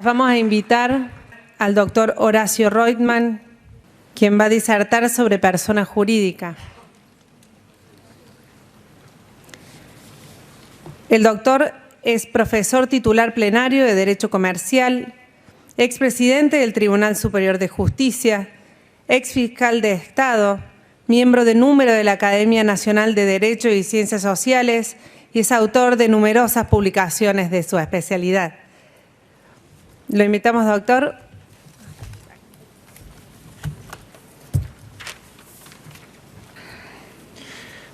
Vamos a invitar al doctor Horacio Reutemann, quien va a disertar sobre persona jurídica. El doctor es profesor titular plenario de Derecho Comercial, expresidente del Tribunal Superior de Justicia, exfiscal de Estado, miembro de número de la Academia Nacional de Derecho y Ciencias Sociales y es autor de numerosas publicaciones de su especialidad. Lo invitamos, doctor.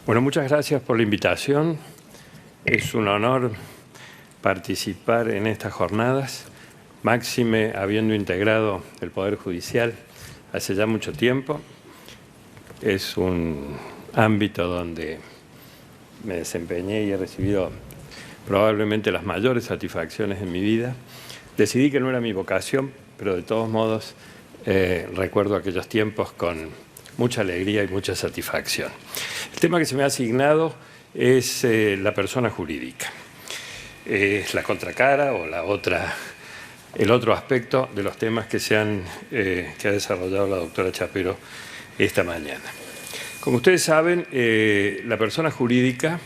Bueno, muchas gracias por la invitación. Es un honor participar en estas jornadas, máxime habiendo integrado el Poder Judicial hace ya mucho tiempo. Es un ámbito donde me desempeñé y he recibido probablemente las mayores satisfacciones en mi vida. Decidí que no era mi vocación, pero de todos modos recuerdo aquellos tiempos con mucha alegría y mucha satisfacción. El tema que se me ha asignado es la persona jurídica. Es la contracara o el otro aspecto de los temas que ha desarrollado la doctora Chapero esta mañana. Como ustedes saben, la persona jurídica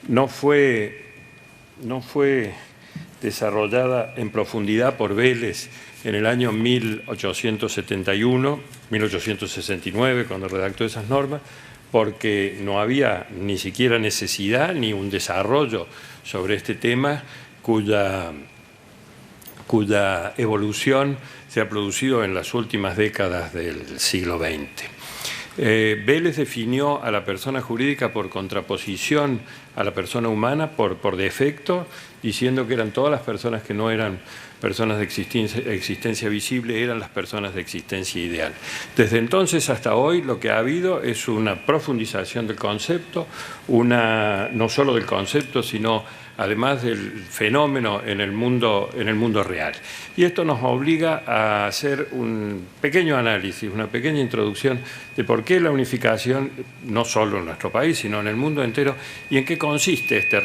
no fue desarrollada en profundidad por Vélez en el año 1871, 1869, cuando redactó esas normas, porque no había ni siquiera necesidad ni un desarrollo sobre este tema cuya evolución se ha producido en las últimas décadas del siglo XX. Vélez definió a la persona jurídica por contraposición a la persona humana por defecto, diciendo que eran todas las personas que no eran personas de existencia visible, eran las personas de existencia ideal. Desde entonces hasta hoy lo que ha habido es una profundización del concepto, no solo del concepto, sino además del fenómeno en el mundo real. Y esto nos obliga a hacer un pequeño análisis, una pequeña introducción de por qué la unificación, no solo en nuestro país, sino en el mundo entero, y en qué consiste este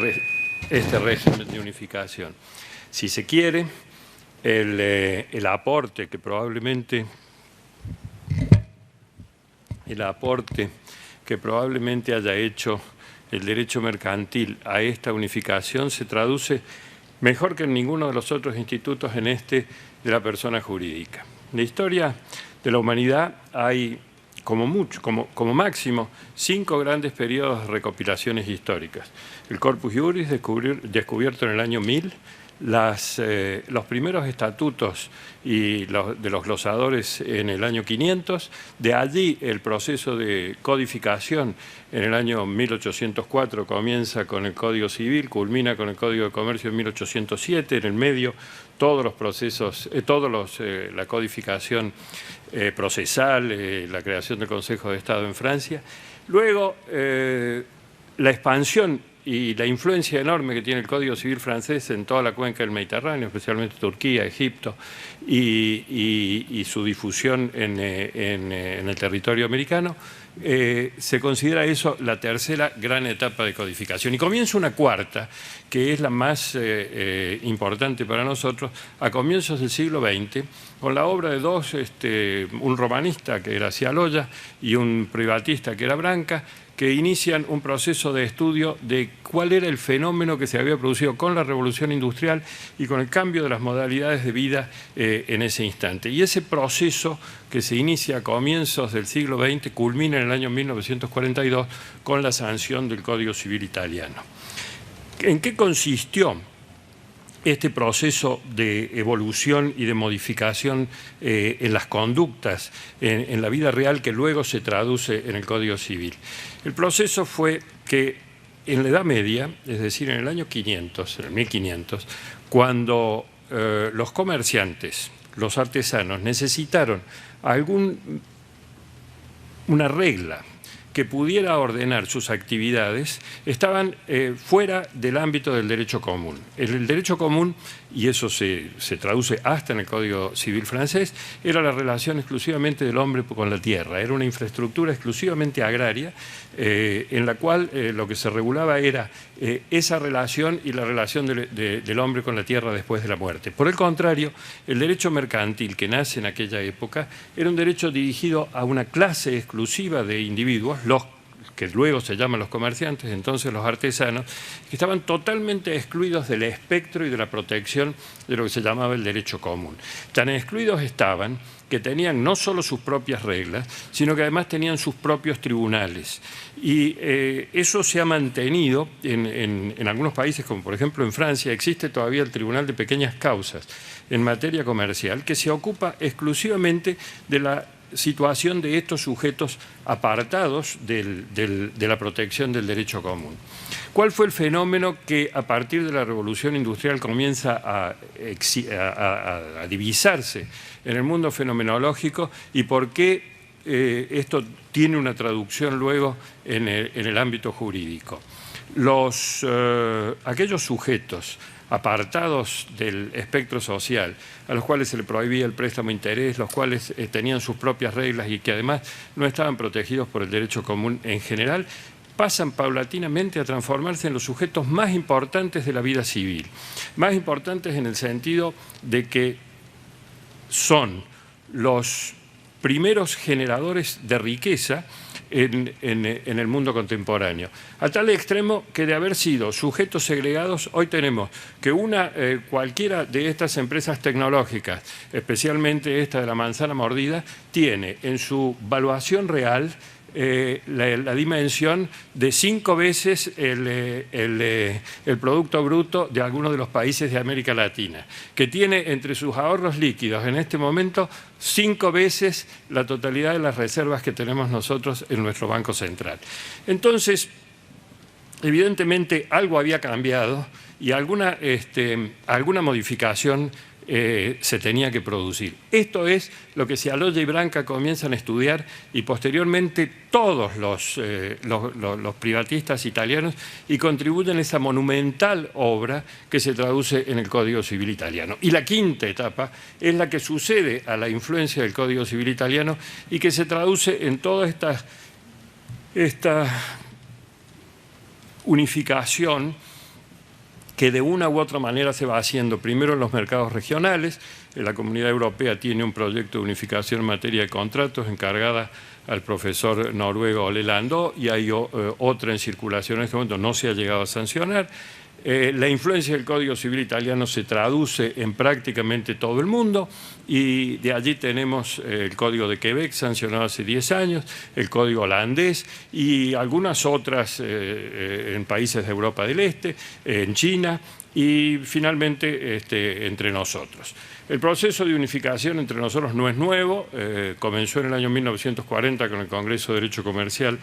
régimen de unificación. Si se quiere, el aporte que probablemente haya hecho el derecho mercantil a esta unificación se traduce mejor que en ninguno de los otros institutos de la persona jurídica. En la historia de la humanidad hay como máximo 5 grandes periodos de recopilaciones históricas. El Corpus Juris, descubierto en el año 1000, los primeros estatutos de los glosadores en el año 500, de allí el proceso de codificación en el año 1804 comienza con el Código Civil, culmina con el Código de Comercio en 1807, en el medio todos los procesos, la codificación procesal, la creación del Consejo de Estado en Francia. Luego, la expansión y la influencia enorme que tiene el Código Civil francés en toda la cuenca del Mediterráneo, especialmente Turquía, Egipto, y su difusión en el territorio americano, se considera eso la tercera gran etapa de codificación. Y comienza una cuarta, que es la más importante para nosotros, a comienzos del siglo XX, con la obra de un romanista que era Cialoya y un privatista que era Branca, que inician un proceso de estudio de cuál era el fenómeno que se había producido con la revolución industrial y con el cambio de las modalidades de vida en ese instante. Y ese proceso que se inicia a comienzos del siglo XX culmina en el año 1942 con la sanción del Código Civil italiano. ¿En qué consistió este proceso de evolución y de modificación en las conductas, en la vida real, que luego se traduce en el Código Civil? El proceso fue que en la Edad Media, es decir, en el año 500, en el 1500, cuando los comerciantes, los artesanos, necesitaron una regla que pudiera ordenar sus actividades estaban fuera del ámbito del derecho común. El derecho común, y eso se traduce hasta en el Código Civil francés, era la relación exclusivamente del hombre con la tierra, era una infraestructura exclusivamente agraria, en la cual lo que se regulaba era esa relación y la relación del hombre con la tierra después de la muerte. Por el contrario, el derecho mercantil que nace en aquella época era un derecho dirigido a una clase exclusiva de individuos, los que luego se llaman los comerciantes, entonces los artesanos, que estaban totalmente excluidos del espectro y de la protección de lo que se llamaba el derecho común. Tan excluidos estaban que tenían no solo sus propias reglas, sino que además tenían sus propios tribunales. Y eso se ha mantenido en algunos países, como por ejemplo en Francia, existe todavía el Tribunal de Pequeñas Causas en materia comercial, que se ocupa exclusivamente de la situación de estos sujetos apartados de la protección del derecho común. ¿Cuál fue el fenómeno que a partir de la Revolución Industrial comienza a divisarse en el mundo fenomenológico y por qué esto tiene una traducción luego en el ámbito jurídico? Aquellos sujetos apartados del espectro social, a los cuales se le prohibía el préstamo de interés, los cuales tenían sus propias reglas y que además no estaban protegidos por el derecho común en general, pasan paulatinamente a transformarse en los sujetos más importantes de la vida civil. Más importantes en el sentido de que son los primeros generadores de riqueza en el mundo contemporáneo. A tal extremo que de haber sido sujetos segregados, hoy tenemos que cualquiera de estas empresas tecnológicas, especialmente esta de la manzana mordida, tiene en su valuación real la dimensión de 5 veces el Producto Bruto de algunos de los países de América Latina, que tiene entre sus ahorros líquidos en este momento 5 veces la totalidad de las reservas que tenemos nosotros en nuestro Banco Central. Entonces, evidentemente algo había cambiado y alguna modificación se tenía que producir. Esto es lo que Cialoya y Branca comienzan a estudiar y posteriormente todos los privatistas italianos y contribuyen a esa monumental obra que se traduce en el Código Civil italiano. Y la quinta etapa es la que sucede a la influencia del Código Civil italiano y que se traduce en toda esta unificación que de una u otra manera se va haciendo primero en los mercados regionales. La Comunidad Europea tiene un proyecto de unificación en materia de contratos encargada al profesor noruego Ole Landó y hay otra en circulación en este momento, no se ha llegado a sancionar. La influencia del Código Civil italiano se traduce en prácticamente todo el mundo y de allí tenemos el Código de Quebec, sancionado hace 10 años, el Código holandés y algunas otras en países de Europa del Este, en China y finalmente entre nosotros. El proceso de unificación entre nosotros no es nuevo, comenzó en el año 1940 con el Congreso de Derecho Comercial,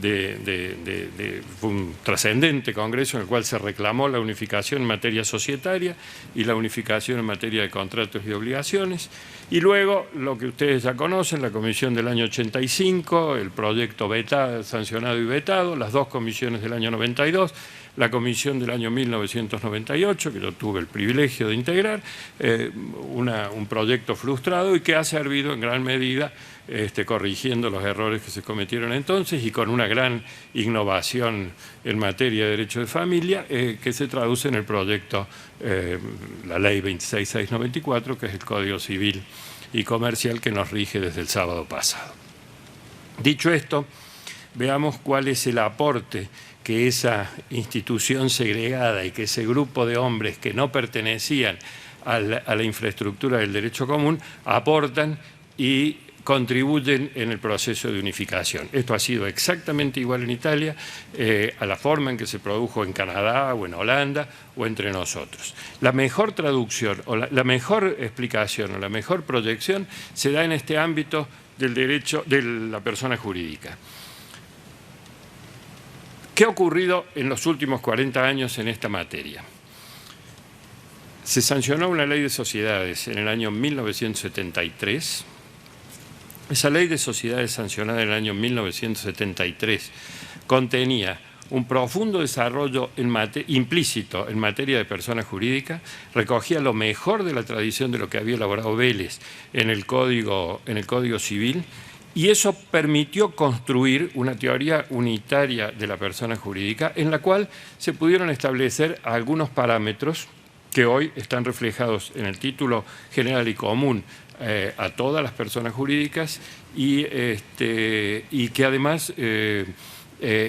fue un trascendente congreso en el cual se reclamó la unificación en materia societaria y la unificación en materia de contratos y obligaciones. Y luego, lo que ustedes ya conocen, la comisión del año 85, el proyecto sancionado y vetado, las dos comisiones del año 92, la comisión del año 1998, que yo tuve el privilegio de integrar, un proyecto frustrado y que ha servido en gran medida corrigiendo los errores que se cometieron entonces y con una gran innovación en materia de derecho de familia que se traduce en el proyecto, la ley 26694, que es el Código Civil y Comercial que nos rige desde el sábado pasado. Dicho esto, veamos cuál es el aporte que esa institución segregada y que ese grupo de hombres que no pertenecían a la infraestructura del derecho común aportan y contribuyen en el proceso de unificación. Esto ha sido exactamente igual en Italia, a la forma en que se produjo en Canadá o en Holanda o entre nosotros. La mejor traducción o la mejor explicación o la mejor proyección se da en este ámbito del derecho de la persona jurídica. ¿Qué ha ocurrido en los últimos 40 años en esta materia? Se sancionó una ley de sociedades en el año 1973 Esa ley de sociedades sancionada en el año 1973 contenía un profundo desarrollo implícito en materia de personas jurídicas, recogía lo mejor de la tradición de lo que había elaborado Vélez en el Código Civil, y eso permitió construir una teoría unitaria de la persona jurídica en la cual se pudieron establecer algunos parámetros que hoy están reflejados en el título general y común a todas las personas jurídicas y que además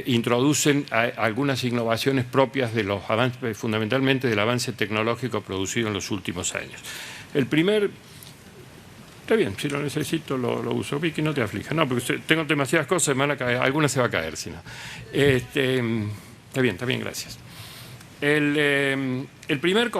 introducen algunas innovaciones propias de los avances, fundamentalmente del avance tecnológico producido en los últimos años. El primer... Está bien, si lo necesito lo uso. Vicky, no te aflijas. No, porque tengo demasiadas cosas, me van a caer, alguna se va a caer, si no. Está bien, gracias. El primer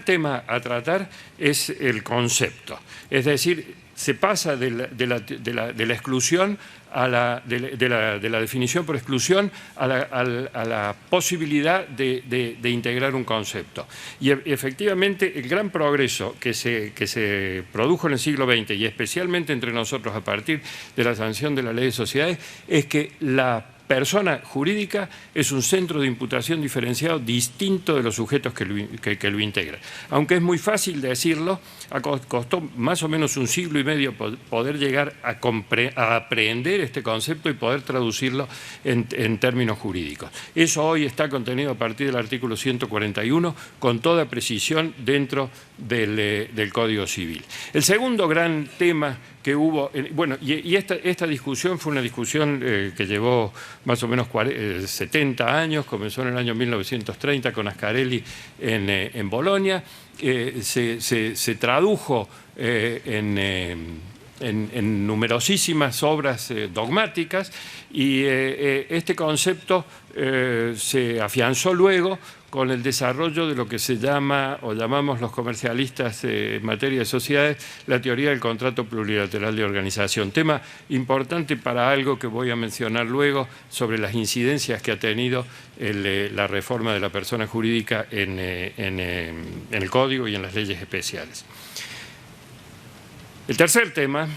tema a tratar es el concepto. Es decir, se pasa de la exclusión de la definición por exclusión a la posibilidad de integrar un concepto. Y efectivamente el gran progreso que se produjo en el siglo XX y especialmente entre nosotros a partir de la sanción de la Ley de Sociedades es que la persona jurídica es un centro de imputación diferenciado distinto de los sujetos que lo integran. Aunque es muy fácil decirlo, costó más o menos un siglo y medio poder llegar a aprehender este concepto y poder traducirlo en términos jurídicos. Eso hoy está contenido a partir del artículo 141 con toda precisión dentro del Código Civil. El segundo gran tema que hubo, bueno, y esta discusión fue una discusión que llevó más o menos 70 años, comenzó en el año 1930 con Ascarelli en Bolonia, se tradujo en numerosísimas obras dogmáticas y este concepto se afianzó luego con el desarrollo de lo que se llama o llamamos los comercialistas en materia de sociedades la teoría del contrato plurilateral de organización. Tema importante para algo que voy a mencionar luego sobre las incidencias que ha tenido la reforma de la persona jurídica en el Código y en las leyes especiales. El tercer tema,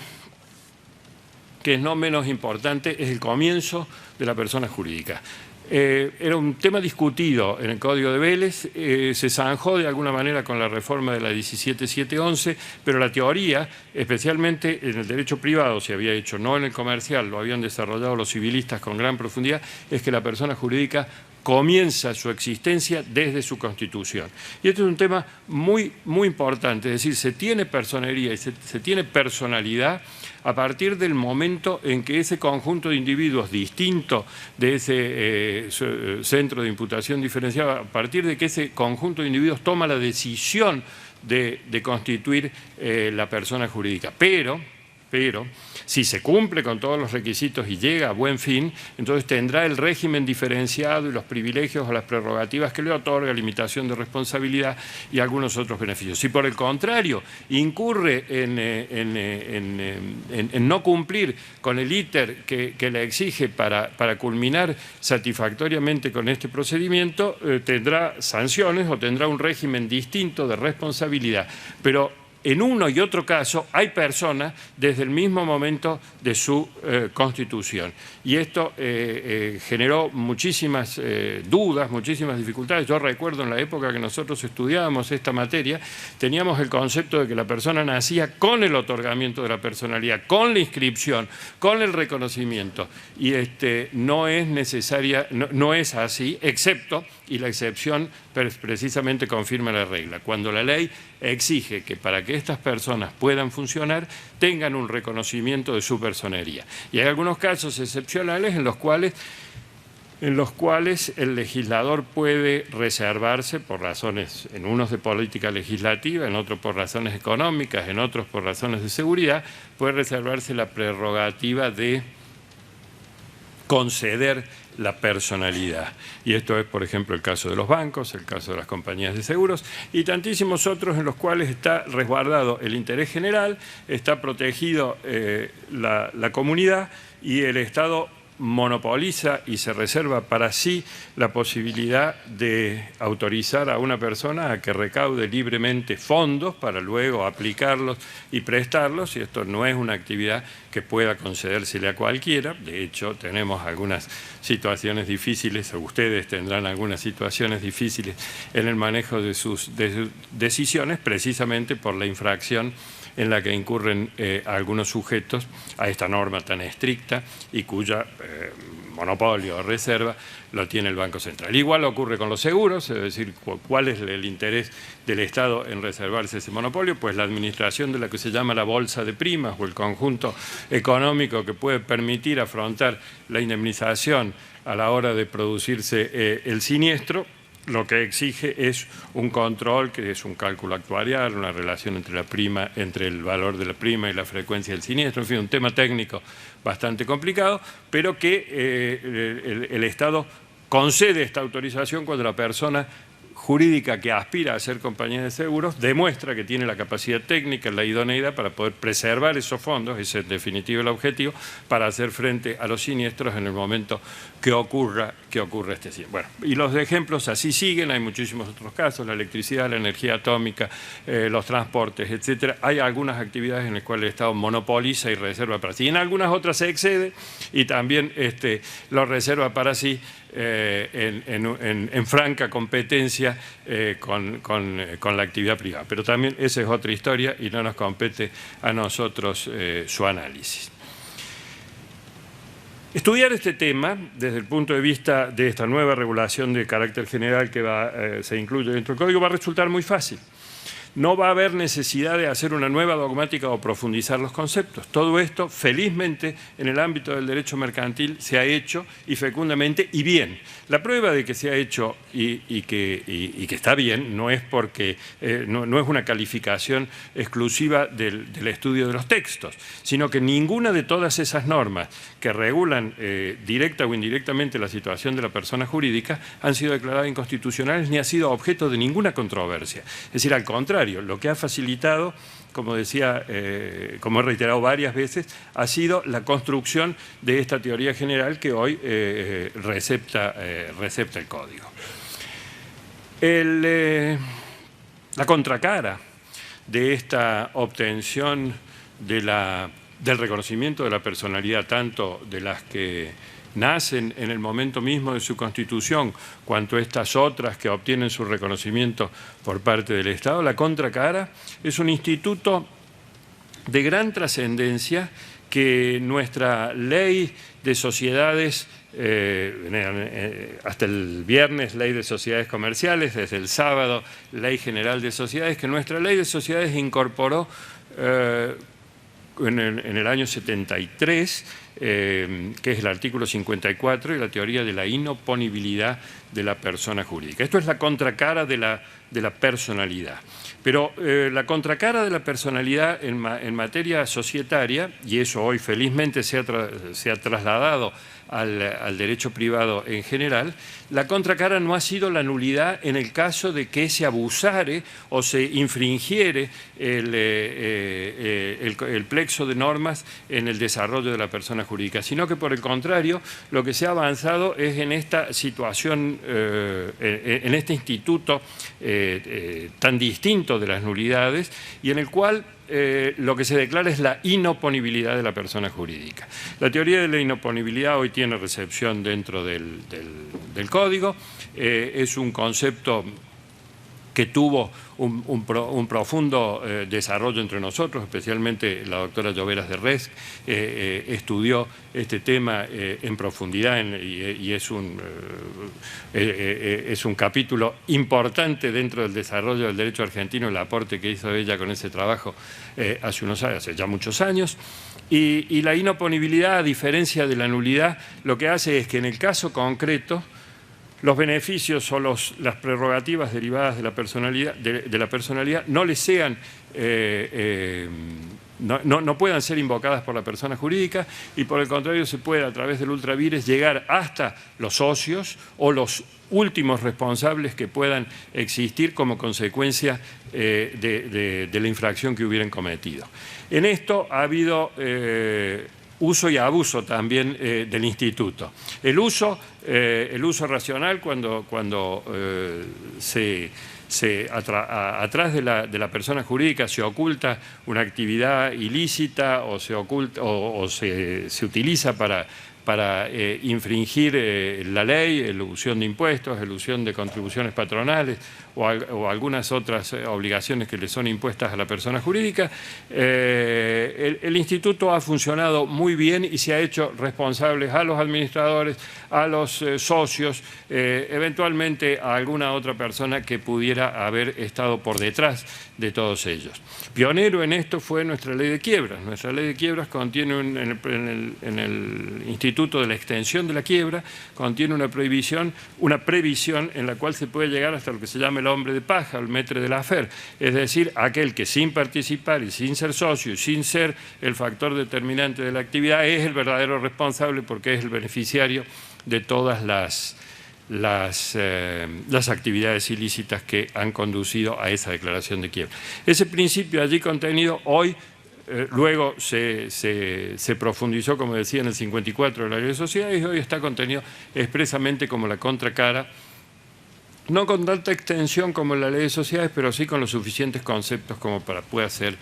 que es no menos importante, es el comienzo de la persona jurídica. Era un tema discutido en el Código de Vélez, se zanjó de alguna manera con la reforma de la 17711, pero la teoría, especialmente en el derecho privado, se había hecho, no en el comercial, lo habían desarrollado los civilistas con gran profundidad, es que la persona jurídica comienza su existencia desde su constitución. Y este es un tema muy, muy importante, es decir, se tiene personería y se tiene personalidad a partir del momento en que ese conjunto de individuos distinto de ese centro de imputación diferenciado, a partir de que ese conjunto de individuos toma la decisión de constituir la persona jurídica. Pero, si se cumple con todos los requisitos y llega a buen fin, entonces tendrá el régimen diferenciado y los privilegios o las prerrogativas que le otorga, limitación de responsabilidad y algunos otros beneficios. Si por el contrario incurre en no cumplir con el íter que le exige para culminar satisfactoriamente con este procedimiento, tendrá sanciones o tendrá un régimen distinto de responsabilidad. Pero en uno y otro caso hay personas desde el mismo momento de su constitución. Y esto generó muchísimas dudas, muchísimas dificultades. Yo recuerdo en la época que nosotros estudiábamos esta materia, teníamos el concepto de que la persona nacía con el otorgamiento de la personalidad, con la inscripción, con el reconocimiento. Y no es necesaria, no es así, excepto, y la excepción precisamente confirma la regla, cuando la ley exige que para que estas personas puedan funcionar tengan un reconocimiento de su personería. Y hay algunos casos excepcionales en los cuales el legislador puede reservarse por razones, en unos de política legislativa, en otros por razones económicas, en otros por razones de seguridad, puede reservarse la prerrogativa de conceder la personalidad. Y esto es, por ejemplo, el caso de los bancos, el caso de las compañías de seguros y tantísimos otros en los cuales está resguardado el interés general, está protegido la comunidad y el Estado monopoliza y se reserva para sí la posibilidad de autorizar a una persona a que recaude libremente fondos para luego aplicarlos y prestarlos, y esto no es una actividad que pueda concedérsele a cualquiera. De hecho, tenemos algunas situaciones difíciles, o ustedes tendrán algunas situaciones difíciles en el manejo de sus decisiones, precisamente por la infracción en la que incurren algunos sujetos a esta norma tan estricta y cuya monopolio o reserva lo tiene el Banco Central. Igual ocurre con los seguros, es decir, ¿cuál es el interés del Estado en reservarse ese monopolio? Pues la administración de la que se llama la bolsa de primas o el conjunto económico que puede permitir afrontar la indemnización a la hora de producirse el siniestro. Lo que exige es un control, que es un cálculo actuarial, una relación entre el valor de la prima y la frecuencia del siniestro, en fin, un tema técnico bastante complicado, pero que el Estado concede esta autorización cuando la persona jurídica que aspira a ser compañía de seguros demuestra que tiene la capacidad técnica, la idoneidad para poder preservar esos fondos, ese es en definitiva el objetivo, para hacer frente a los siniestros en el momento que ocurra este siniestro. Bueno, y los ejemplos así siguen, hay muchísimos otros casos, la electricidad, la energía atómica, los transportes, etcétera. Hay algunas actividades en las cuales el Estado monopoliza y reserva para sí, y en algunas otras se excede y también lo reserva para sí en franca competencia con la actividad privada. Pero también esa es otra historia y no nos compete a nosotros su análisis. Estudiar este tema desde el punto de vista de esta nueva regulación de carácter general que se incluye dentro del Código va a resultar muy fácil. No va a haber necesidad de hacer una nueva dogmática o profundizar los conceptos. Todo esto, felizmente, en el ámbito del derecho mercantil se ha hecho y fecundamente y bien. La prueba de que se ha hecho y que está bien no es porque no es una calificación exclusiva del estudio de los textos, sino que ninguna de todas esas normas que regulan directa o indirectamente la situación de la persona jurídica han sido declaradas inconstitucionales ni ha sido objeto de ninguna controversia. Es decir, al contrario, lo que ha facilitado, como decía, como he reiterado varias veces, ha sido la construcción de esta teoría general que hoy recepta el Código. La contracara de esta obtención del reconocimiento de la personalidad, tanto de las que nacen en el momento mismo de su constitución, cuanto estas otras que obtienen su reconocimiento por parte del Estado, la contracara es un instituto de gran trascendencia que nuestra ley de sociedades, hasta el viernes ley de sociedades comerciales, desde el sábado ley general de sociedades, que nuestra ley de sociedades incorporó en el año 73, que es el artículo 54 y la teoría de la inoponibilidad de la persona jurídica. Esto es la contracara de la personalidad. Pero la contracara de la personalidad en materia societaria, y eso hoy felizmente se ha trasladado al derecho privado en general, la contracara no ha sido la nulidad en el caso de que se abusare o se infringiere el plexo de normas en el desarrollo de la persona jurídica, sino que por el contrario lo que se ha avanzado es en esta situación, en este instituto tan distinto de las nulidades y en el cual lo que se declara es la inoponibilidad de la persona jurídica. La teoría de la inoponibilidad hoy tiene recepción dentro del Código, es un concepto que tuvo un profundo desarrollo entre nosotros, especialmente la doctora Lloveras de Resc estudió este tema en profundidad y es un capítulo importante dentro del desarrollo del derecho argentino, el aporte que hizo ella con ese trabajo hace ya muchos años. Y la inoponibilidad, a diferencia de la nulidad, lo que hace es que en el caso concreto los beneficios o las prerrogativas derivadas de la personalidad no les sean no puedan ser invocadas por la persona jurídica y por el contrario se puede a través del ultra vires llegar hasta los socios o los últimos responsables que puedan existir como consecuencia de la infracción que hubieran cometido. En esto ha habido uso y abuso también del instituto. El uso racional cuando atrás de la persona jurídica se oculta una actividad ilícita o se utiliza para infringir la ley, elusión de impuestos, elusión de contribuciones patronales o algunas otras obligaciones que le son impuestas a la persona jurídica. El instituto ha funcionado muy bien y se ha hecho responsables a los administradores, a los socios, eventualmente a alguna otra persona que pudiera haber estado por detrás de todos ellos. Pionero en esto fue nuestra ley de quiebras. Nuestra ley de quiebras contiene en el Instituto de la Extensión de la Quiebra, contiene una previsión en la cual se puede llegar hasta lo que se llama el hombre de paja, el maître de l'affaire, es decir, aquel que sin participar y sin ser socio y sin ser el factor determinante de la actividad es el verdadero responsable porque es el beneficiario de todas las actividades ilícitas que han conducido a esa declaración de quiebra. Ese principio allí contenido hoy, luego se profundizó, como decía, en el 54 de la Ley de Sociedades y hoy está contenido expresamente como la contracara, no con tanta extensión como en la Ley de Sociedades, pero sí con los suficientes conceptos como para pueda ser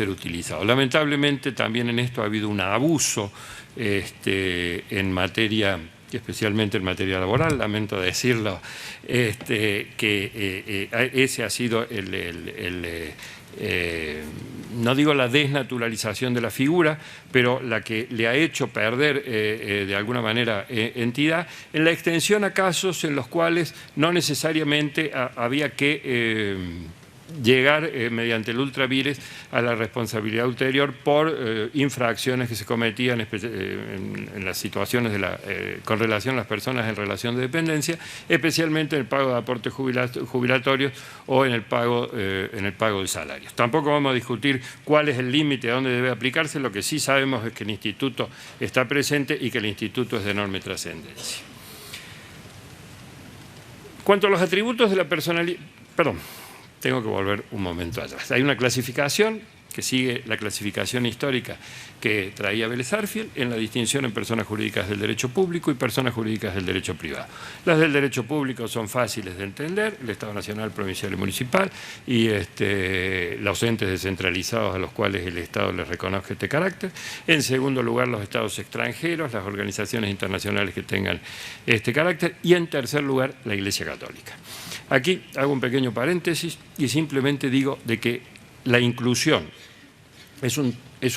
utilizado. Lamentablemente también en esto ha habido un abuso en materia, especialmente en materia laboral, lamento decirlo, que ese ha sido no digo la desnaturalización de la figura, pero la que le ha hecho perder de alguna manera entidad, en la extensión a casos en los cuales no necesariamente había que llegar mediante el ultra vires a la responsabilidad ulterior por infracciones que se cometían en las situaciones con relación a las personas en relación de dependencia, especialmente en el pago de aportes jubilatorios o en el pago de salarios. Tampoco vamos a discutir cuál es el límite, a dónde debe aplicarse, lo que sí sabemos es que el instituto está presente y que el instituto es de enorme trascendencia. Cuanto a los atributos de la personalidad... Perdón. Tengo que volver un momento atrás. Hay una clasificación que sigue la clasificación histórica que traía Vélez Sarsfield en la distinción en personas jurídicas del derecho público y personas jurídicas del derecho privado. Las del derecho público son fáciles de entender, el Estado Nacional, Provincial y Municipal, y los entes descentralizados a los cuales el Estado les reconozca este carácter. En segundo lugar, los Estados extranjeros, las organizaciones internacionales que tengan este carácter. Y en tercer lugar, la Iglesia Católica. Aquí hago un pequeño paréntesis y simplemente digo de que la inclusión es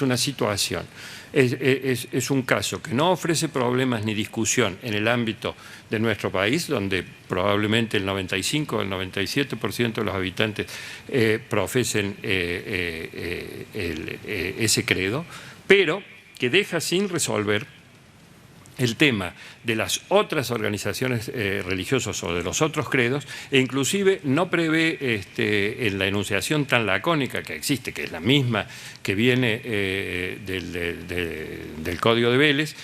una situación, es un caso que no ofrece problemas ni discusión en el ámbito de nuestro país, donde probablemente el 95 o el 97% de los habitantes profesen ese credo, pero que deja sin resolver el tema de las otras organizaciones religiosas o de los otros credos, e inclusive no prevé en la enunciación tan lacónica que existe, que es la misma que viene del Código de Vélez,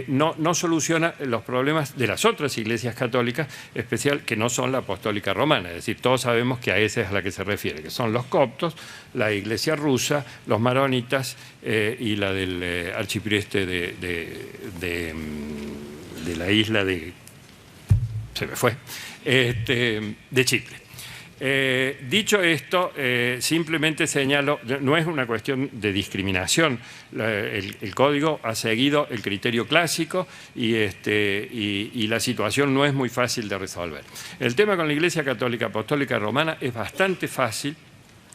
no soluciona los problemas de las otras iglesias católicas, especial que no son la apostólica romana, es decir, todos sabemos que a esa es a la que se refiere, que son los coptos, la iglesia rusa, los maronitas y la del archiprieste de la isla de Chipre. Dicho esto, simplemente señalo, no es una cuestión de discriminación, el Código ha seguido el criterio clásico y la situación no es muy fácil de resolver. El tema con la Iglesia Católica Apostólica Romana es bastante fácil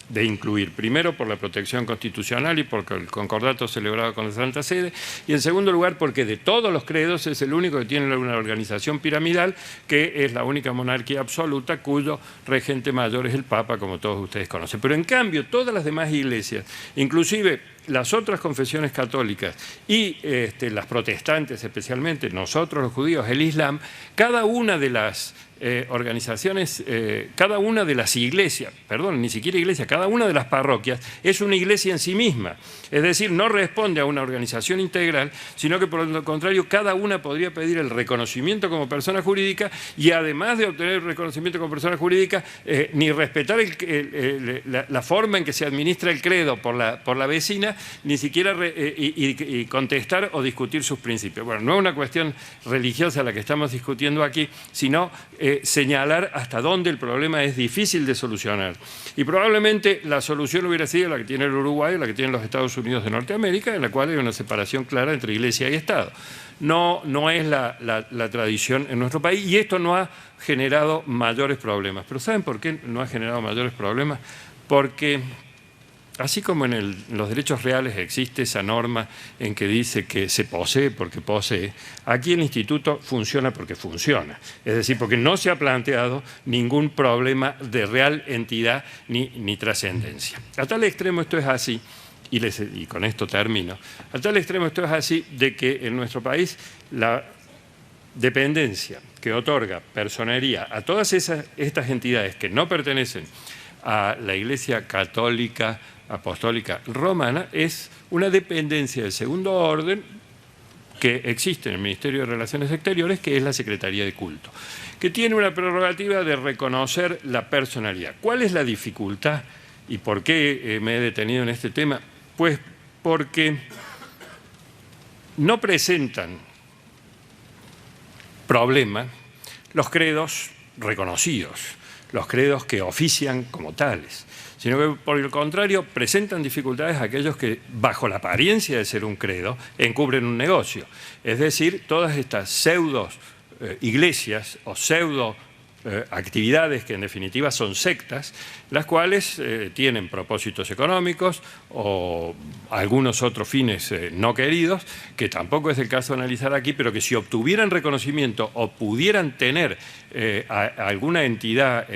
de incluir, primero por la protección constitucional y porque el concordato celebrado con la Santa Sede, y en segundo lugar porque de todos los credos es el único que tiene una organización piramidal, que es la única monarquía absoluta cuyo regente mayor es el Papa, como todos ustedes conocen. Pero en cambio todas las demás iglesias, inclusive las otras confesiones católicas y las protestantes especialmente, nosotros los judíos, el Islam, cada una de las organizaciones, cada una de las iglesias, perdón, ni siquiera iglesia, cada una de las parroquias es una iglesia en sí misma. Es decir, no responde a una organización integral, sino que por lo contrario cada una podría pedir el reconocimiento como persona jurídica y además de obtener el reconocimiento como persona jurídica, ni respetar la forma en que se administra el credo por la vecina, ni siquiera y contestar o discutir sus principios. Bueno, no es una cuestión religiosa la que estamos discutiendo aquí, sino señalar hasta dónde el problema es difícil de solucionar. Y probablemente la solución hubiera sido la que tiene el Uruguay o la que tienen los Estados Unidos de Norteamérica, en la cual hay una separación clara entre Iglesia y Estado. No es la tradición en nuestro país, y esto no ha generado mayores problemas. Pero ¿saben por qué no ha generado mayores problemas? Porque así como en los derechos reales existe esa norma en que dice que se posee porque posee, aquí el instituto funciona porque funciona. Es decir, porque no se ha planteado ningún problema de real entidad ni trascendencia. A tal extremo esto es así, y con esto termino, a tal extremo esto es así de que en nuestro país la dependencia que otorga personería a todas estas entidades que no pertenecen a la Iglesia Católica Apostólica Romana es una dependencia de segundo orden que existe en el Ministerio de Relaciones Exteriores, que es la Secretaría de Culto, que tiene una prerrogativa de reconocer la personalidad. ¿Cuál es la dificultad y por qué me he detenido en este tema? Pues porque no presentan problema los credos reconocidos, los credos que ofician como tales, sino que por el contrario presentan dificultades a aquellos que, bajo la apariencia de ser un credo, encubren un negocio. Es decir, todas estas pseudo iglesias o pseudo actividades que en definitiva son sectas, las cuales tienen propósitos económicos o algunos otros fines no queridos, que tampoco es el caso de analizar aquí, pero que si obtuvieran reconocimiento o pudieran tener alguna entidad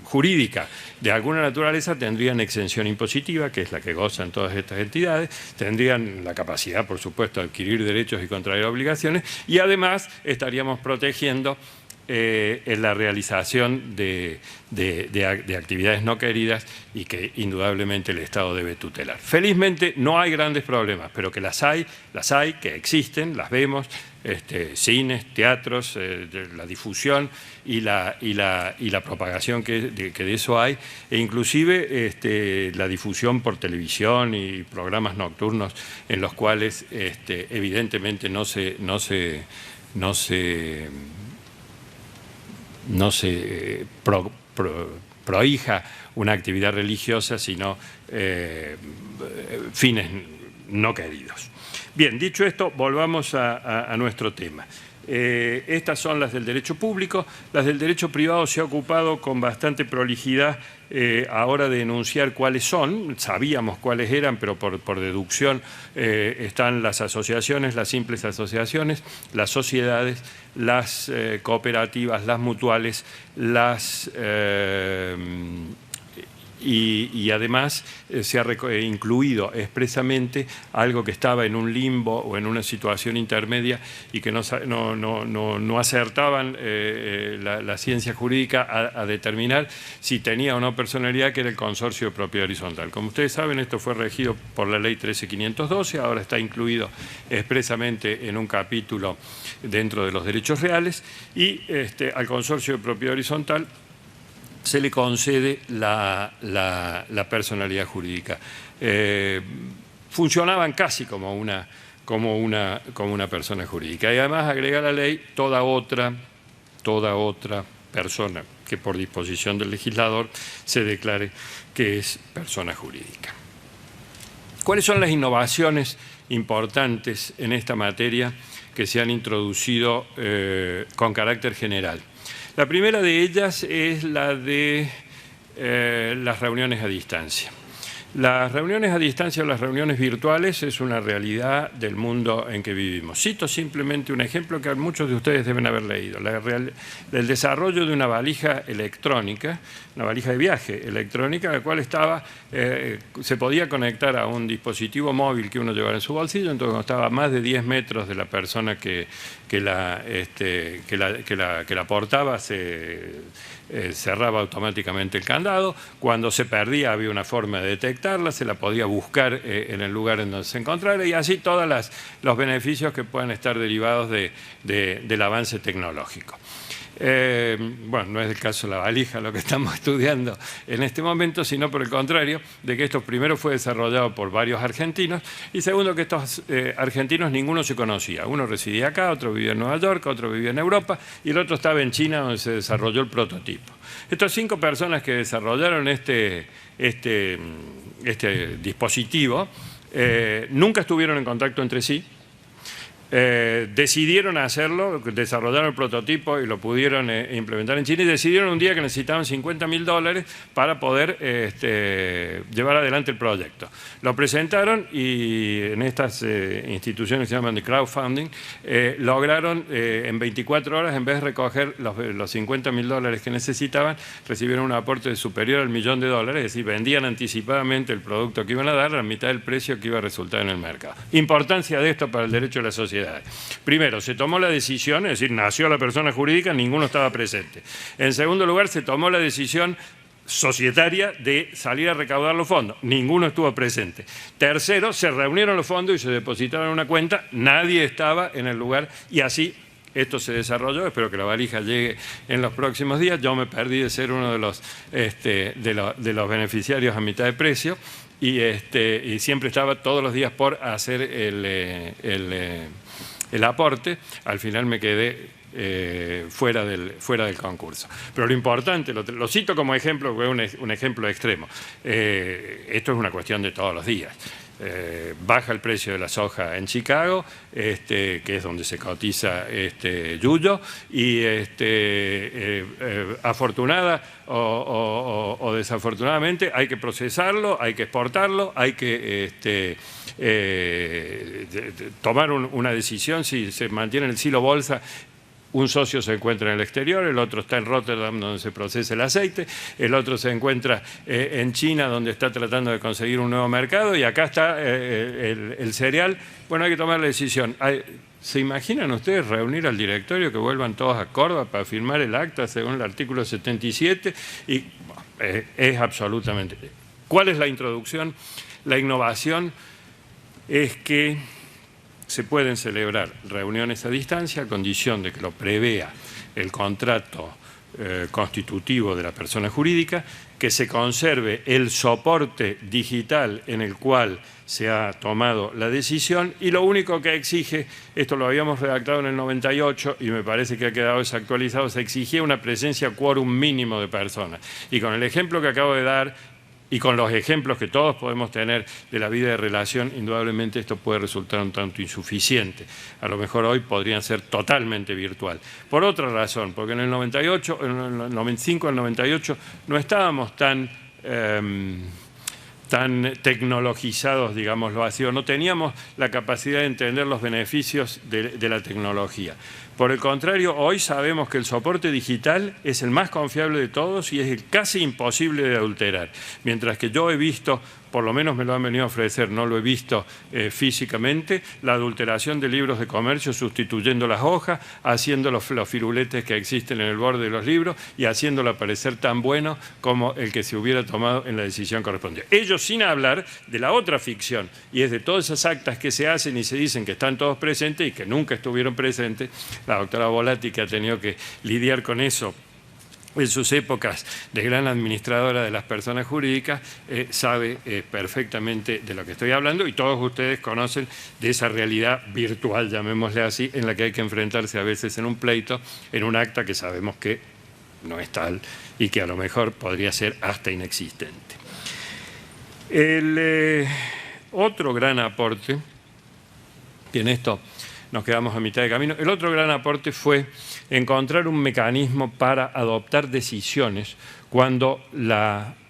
jurídica de alguna naturaleza, tendrían exención impositiva, que es la que gozan todas estas entidades, tendrían la capacidad, por supuesto, de adquirir derechos y contraer obligaciones, y además estaríamos protegiendo en la realización de actividades no queridas y que indudablemente el Estado debe tutelar. Felizmente no hay grandes problemas, pero que las hay, que existen, las vemos, cines, teatros, la difusión y la propagación que de eso hay, e inclusive la difusión por televisión y programas nocturnos en los cuales evidentemente no se prohija una actividad religiosa, sino fines no queridos. Bien, dicho esto, volvamos a nuestro tema. Estas son las del derecho público. Las del derecho privado se ha ocupado con bastante prolijidad ahora de enunciar cuáles son. Sabíamos cuáles eran, pero por deducción están las asociaciones, las simples asociaciones, las sociedades, las cooperativas, las mutuales, las y además se ha incluido expresamente algo que estaba en un limbo o en una situación intermedia y que no acertaban la ciencia jurídica a determinar si tenía o no personalidad, que era el consorcio de propiedad horizontal. Como ustedes saben, esto fue regido por la ley 13.512, ahora está incluido expresamente en un capítulo dentro de los derechos reales, y al consorcio de propiedad horizontal se le concede la personalidad jurídica. Funcionaban casi como una persona jurídica. Y además agrega la ley toda otra persona que por disposición del legislador se declare que es persona jurídica. ¿Cuáles son las innovaciones importantes en esta materia que se han introducido con carácter general? La primera de ellas es la de las reuniones a distancia. Las reuniones a distancia o las reuniones virtuales es una realidad del mundo en que vivimos. Cito simplemente un ejemplo que muchos de ustedes deben haber leído. El desarrollo de una valija electrónica, una valija de viaje electrónica, la cual se podía conectar a un dispositivo móvil que uno llevara en su bolsillo, entonces cuando estaba a más de 10 metros de la persona que la portaba, cerraba automáticamente el candado. Cuando se perdía había una forma de detectarla, se la podía buscar en el lugar en donde se encontrara, y así todos los beneficios que puedan estar derivados del avance tecnológico. Bueno, no es el caso de la valija lo que estamos estudiando en este momento, sino por el contrario, de que esto primero fue desarrollado por varios argentinos y segundo que estos argentinos ninguno se conocía. Uno residía acá, otro vivía en Nueva York, otro vivía en Europa y el otro estaba en China donde se desarrolló el prototipo. Estas 5 personas que desarrollaron este dispositivo nunca estuvieron en contacto entre sí. Decidieron hacerlo, desarrollaron el prototipo y lo pudieron implementar en China y decidieron un día que necesitaban $50.000 para poder llevar adelante el proyecto. Lo presentaron y en estas instituciones que se llaman de crowdfunding lograron en 24 horas, en vez de recoger los $50.000 que necesitaban, recibieron un aporte superior al $1.000.000, es decir, vendían anticipadamente el producto que iban a dar a la mitad del precio que iba a resultar en el mercado. Importancia de esto para el derecho de la sociedad. Primero, se tomó la decisión, es decir, nació la persona jurídica, ninguno estaba presente. En segundo lugar, se tomó la decisión societaria de salir a recaudar los fondos. Ninguno estuvo presente. Tercero, se reunieron los fondos y se depositaron en una cuenta, nadie estaba en el lugar y así esto se desarrolló. Espero que la valija llegue en los próximos días. Yo me perdí de ser uno de los beneficiarios a mitad de precio. Y siempre estaba todos los días por hacer el aporte. Al final me quedé fuera del concurso. Pero lo importante, lo cito como ejemplo, porque es un ejemplo extremo. Esto es una cuestión de todos los días. Baja el precio de la soja en Chicago, que es donde se cotiza yuyo, y afortunada o desafortunadamente hay que procesarlo, hay que exportarlo, hay que tomar una decisión si se mantiene en el silo bolsa. Un socio se encuentra en el exterior, el otro está en Rotterdam donde se procesa el aceite, el otro se encuentra en China donde está tratando de conseguir un nuevo mercado y acá está el cereal. Bueno, hay que tomar la decisión. ¿Se imaginan ustedes reunir al directorio, que vuelvan todos a Córdoba para firmar el acta según el artículo 77? Y es absolutamente... ¿Cuál es la introducción? La innovación es que se pueden celebrar reuniones a distancia a condición de que lo prevea el contrato constitutivo de la persona jurídica, que se conserve el soporte digital en el cual se ha tomado la decisión y lo único que exige, esto lo habíamos redactado en el 98 y me parece que ha quedado desactualizado, se exigía una presencia quórum mínimo de personas. Y con el ejemplo que acabo de dar y con los ejemplos que todos podemos tener de la vida de relación, indudablemente esto puede resultar un tanto insuficiente. A lo mejor hoy podrían ser totalmente virtual. Por otra razón, porque en el 98, en el 95, el 98 no estábamos tan tecnologizados, digámoslo así, o no teníamos la capacidad de entender los beneficios de la tecnología. Por el contrario, hoy sabemos que el soporte digital es el más confiable de todos y es el casi imposible de adulterar. Mientras que yo he visto, por lo menos me lo han venido a ofrecer, no lo he visto físicamente, la adulteración de libros de comercio sustituyendo las hojas, haciendo los firuletes que existen en el borde de los libros y haciéndolo parecer tan bueno como el que se hubiera tomado en la decisión correspondiente. Ellos sin hablar de la otra ficción, y es de todas esas actas que se hacen y se dicen que están todos presentes y que nunca estuvieron presentes. La doctora Volatti, que ha tenido que lidiar con eso en sus épocas de gran administradora de las personas jurídicas, sabe perfectamente de lo que estoy hablando y todos ustedes conocen de esa realidad virtual, llamémosle así, en la que hay que enfrentarse a veces en un pleito, en un acta que sabemos que no es tal y que a lo mejor podría ser hasta inexistente. El otro gran aporte, y en esto nos quedamos a mitad de camino, el otro gran aporte fue encontrar un mecanismo para adoptar decisiones cuando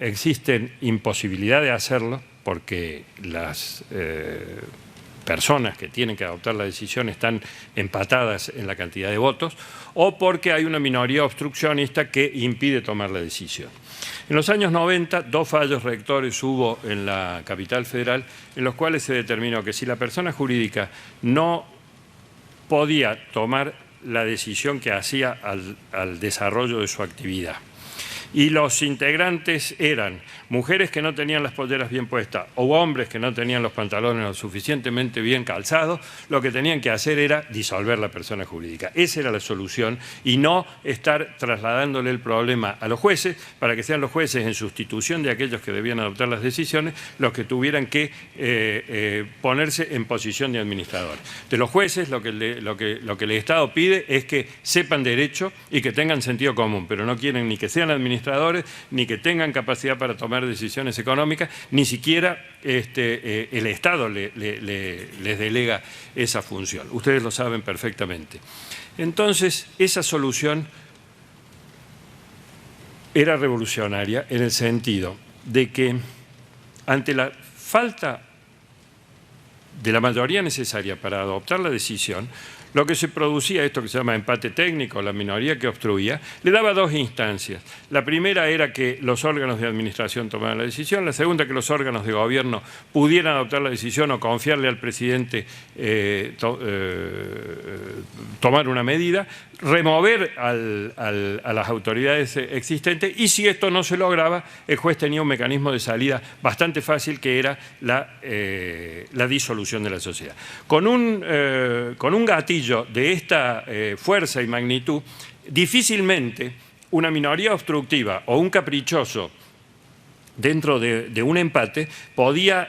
existen imposibilidad de hacerlo, porque las personas que tienen que adoptar la decisión están empatadas en la cantidad de votos, o porque hay una minoría obstruccionista que impide tomar la decisión. En los años 90, 2 fallos rectores hubo en la capital federal, en los cuales se determinó que si la persona jurídica no podía tomar la decisión que hacía al desarrollo de su actividad, y los integrantes eran mujeres que no tenían las polleras bien puestas o hombres que no tenían los pantalones lo suficientemente bien calzados, lo que tenían que hacer era disolver la persona jurídica. Esa era la solución y no estar trasladándole el problema a los jueces para que sean los jueces, en sustitución de aquellos que debían adoptar las decisiones, los que tuvieran que ponerse en posición de administrador. De los jueces lo que el Estado pide es que sepan derecho y que tengan sentido común, pero no quieren ni que sean administradores, ni que tengan capacidad para tomar decisiones económicas, ni siquiera el Estado les delega esa función. Ustedes lo saben perfectamente. Entonces, esa solución era revolucionaria en el sentido de que ante la falta de la mayoría necesaria para adoptar la decisión, lo que se producía, esto que se llama empate técnico, la minoría que obstruía, le daba dos instancias. La primera era que los órganos de administración tomaran la decisión, la segunda que los órganos de gobierno pudieran adoptar la decisión o confiarle al presidente tomar una medida, remover a las autoridades existentes, y si esto no se lograba, el juez tenía un mecanismo de salida bastante fácil, que era la disolución de la sociedad. Con un gatillo de esta fuerza y magnitud, difícilmente una minoría obstructiva o un caprichoso dentro de un empate podía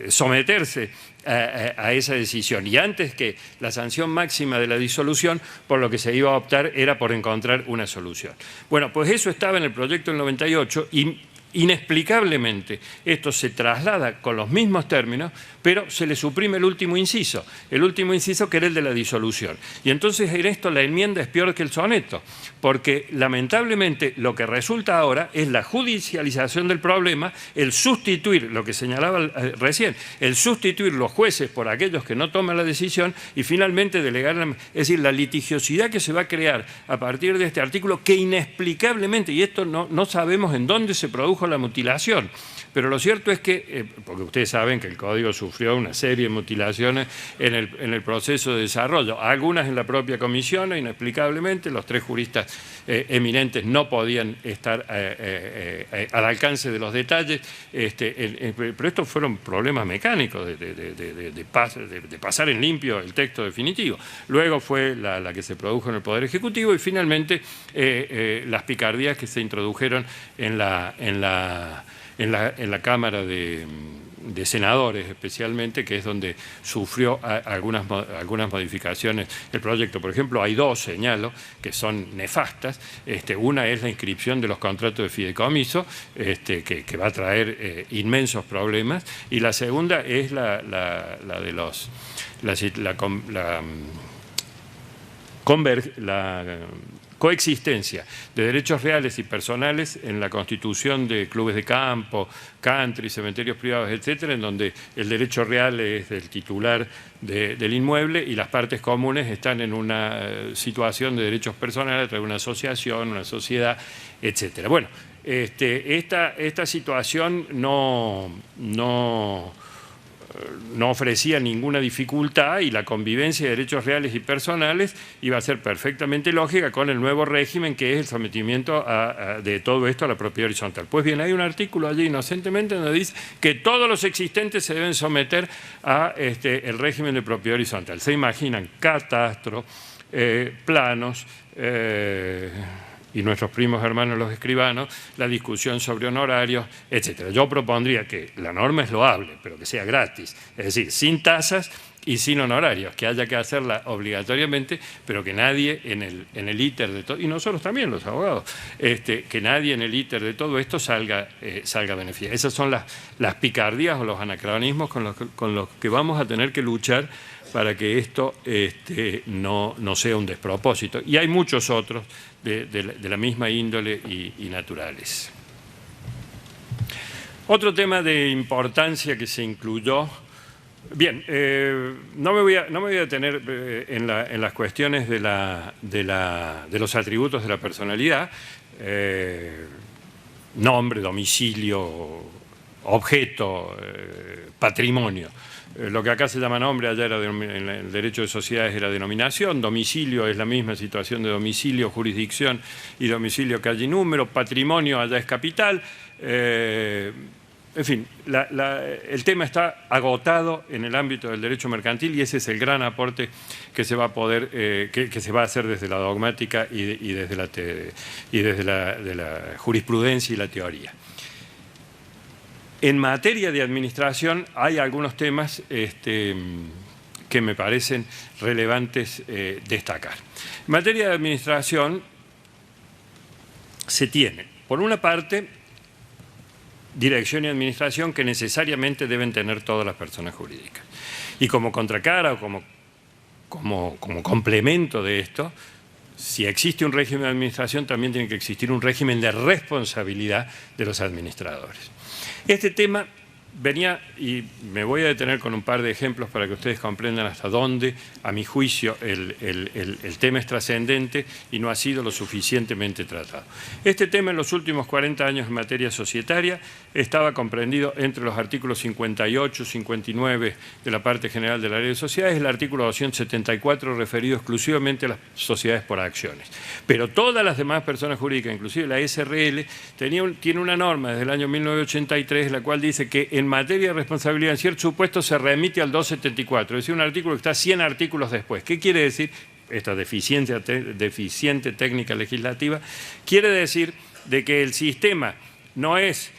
someterse a esa decisión. Y antes que la sanción máxima de la disolución, por lo que se iba a optar era por encontrar una solución. Bueno, pues eso estaba en el proyecto del 98 y inexplicablemente esto se traslada con los mismos términos, pero se le suprime el último inciso que era el de la disolución. Y entonces en esto la enmienda es peor que el soneto, porque lamentablemente lo que resulta ahora es la judicialización del problema, el sustituir, lo que señalaba recién, el sustituir los jueces por aquellos que no toman la decisión y finalmente delegar, es decir, la litigiosidad que se va a crear a partir de este artículo, que inexplicablemente, y esto no sabemos en dónde se produjo la mutilación, pero lo cierto es que, porque ustedes saben que el Código sufrió una serie de mutilaciones en el proceso de desarrollo, algunas en la propia comisión, inexplicablemente, los tres juristas eminentes no podían estar al alcance de los detalles, pero estos fueron problemas mecánicos de pasar en limpio el texto definitivo. Luego fue la que se produjo en el Poder Ejecutivo y finalmente las picardías que se introdujeron en la Cámara de Senadores, especialmente, que es donde sufrió algunas modificaciones el proyecto. Por ejemplo, hay dos, señalo, que son nefastas. Una es la inscripción de los contratos de fideicomiso, que va a traer inmensos problemas, y la segunda es la coexistencia de derechos reales y personales en la constitución de clubes de campo, country, cementerios privados, etcétera, en donde el derecho real es del titular del inmueble y las partes comunes están en una situación de derechos personales a través de una asociación, una sociedad, etcétera. Bueno, esta situación no ofrecía ninguna dificultad y la convivencia de derechos reales y personales iba a ser perfectamente lógica con el nuevo régimen, que es el sometimiento de todo esto a la propiedad horizontal. Pues bien, hay un artículo allí inocentemente donde dice que todos los existentes se deben someter a el régimen de propiedad horizontal. Se imaginan catastro, planos, y nuestros primos hermanos los escribanos, la discusión sobre honorarios, etcétera. Yo propondría que la norma es loable, pero que sea gratis, es decir, sin tasas y sin honorarios, que haya que hacerla obligatoriamente, pero que nadie en el íter de todo, y nosotros también los abogados, que nadie en el íter de todo esto salga beneficiado. Esas son las picardías o los anacronismos con los que vamos a tener que luchar para que esto no sea un despropósito. Y hay muchos otros de la misma índole y naturales. Otro tema de importancia que se incluyó. Bien, no me voy a detener en las cuestiones de los atributos de la personalidad, nombre, domicilio objeto, patrimonio. Lo que acá se llama nombre, allá era en el derecho de sociedades era denominación, domicilio es la misma situación de domicilio, jurisdicción y domicilio, calle y número, patrimonio allá es capital. En fin, el tema está agotado en el ámbito del derecho mercantil y ese es el gran aporte que se va a poder, que se va a hacer desde la dogmática y desde la jurisprudencia y la teoría. En materia de administración hay algunos temas que me parecen relevantes destacar. En materia de administración se tiene, por una parte, dirección y administración que necesariamente deben tener todas las personas jurídicas. Y como contracara o como complemento de esto, si existe un régimen de administración, también tiene que existir un régimen de responsabilidad de los administradores. Este tema venía, y me voy a detener con un par de ejemplos para que ustedes comprendan hasta dónde, a mi juicio, el tema es trascendente y no ha sido lo suficientemente tratado. Este tema en los últimos 40 años en materia societaria estaba comprendido entre los artículos 58 y 59 de la parte general de la Ley de Sociedades y el artículo 274 referido exclusivamente a las sociedades por acciones. Pero todas las demás personas jurídicas, inclusive la SRL, tiene una norma desde el año 1983 la cual dice que en materia de responsabilidad en ciertos supuestos se remite al 274, es decir, un artículo que está 100 artículos después. ¿Qué quiere decir? Esta deficiente técnica legislativa quiere decir de que el sistema no es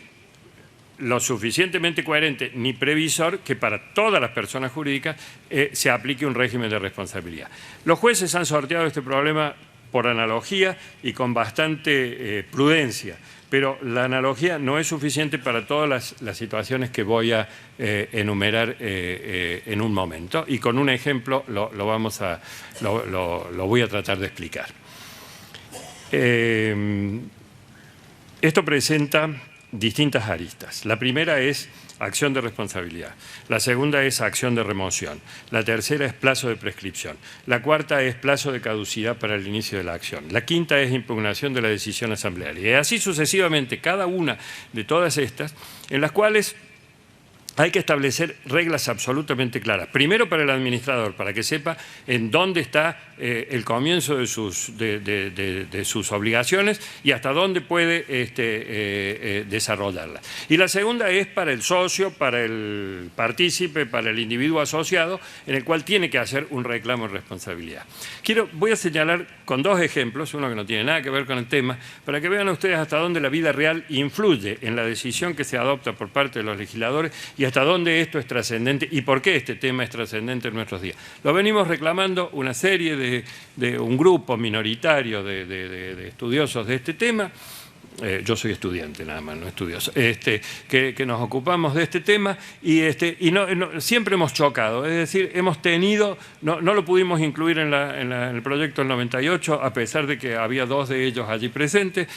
lo suficientemente coherente ni previsor que para todas las personas jurídicas se aplique un régimen de responsabilidad. Los jueces han sorteado este problema por analogía y con bastante prudencia, pero la analogía no es suficiente para todas las situaciones que voy a enumerar en un momento, y con un ejemplo lo voy a tratar de explicar. Esto presenta distintas aristas. La primera es acción de responsabilidad. La segunda es acción de remoción. La tercera es plazo de prescripción. La cuarta es plazo de caducidad para el inicio de la acción. La quinta es impugnación de la decisión asamblearia. Y así sucesivamente, cada una de todas estas, en las cuales hay que establecer reglas absolutamente claras. Primero para el administrador, para que sepa en dónde está el comienzo de sus obligaciones y hasta dónde puede desarrollarlas. Y la segunda es para el socio, para el partícipe, para el individuo asociado, en el cual tiene que hacer un reclamo de responsabilidad. Voy a señalar con dos ejemplos, uno que no tiene nada que ver con el tema, para que vean ustedes hasta dónde la vida real influye en la decisión que se adopta por parte de los legisladores y hasta dónde esto es trascendente y por qué este tema es trascendente en nuestros días. Lo venimos reclamando una serie de un grupo minoritario de estudiosos de este tema. Yo soy estudiante nada más, no estudioso, que nos ocupamos de este tema y siempre hemos chocado, es decir, hemos tenido, no lo pudimos incluir en el proyecto del 98, a pesar de que había dos de ellos allí presentes,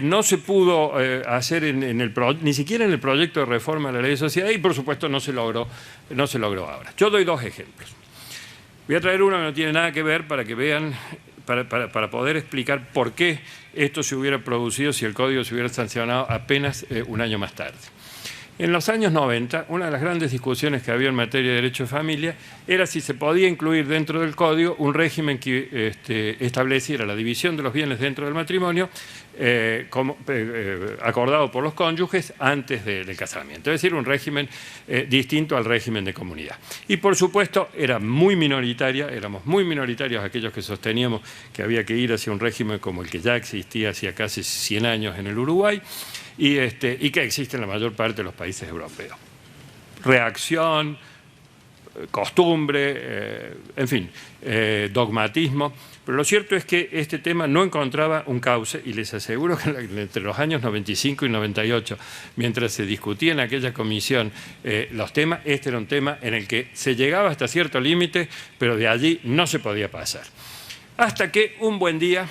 no se pudo hacer ni siquiera en el proyecto de reforma de la Ley de Sociedades y por supuesto no se logró ahora. Yo doy dos ejemplos. Voy a traer uno que no tiene nada que ver para que vean, para poder explicar por qué esto se hubiera producido si el Código se hubiera sancionado apenas un año más tarde. En los años 90, una de las grandes discusiones que había en materia de derecho de familia era si se podía incluir dentro del Código un régimen que estableciera la división de los bienes dentro del matrimonio acordado por los cónyuges antes del casamiento, es decir, un régimen distinto al régimen de comunidad. Y por supuesto éramos muy minoritarios aquellos que sosteníamos que había que ir hacia un régimen como el que ya existía hacía casi 100 años en el Uruguay, y que existe en la mayor parte de los países europeos. Reacción, costumbre, en fin, dogmatismo, pero lo cierto es que este tema no encontraba un cauce y les aseguro que entre los años 95 y 98, mientras se discutía en aquella comisión los temas, este era un tema en el que se llegaba hasta cierto límite, pero de allí no se podía pasar. Hasta que un buen día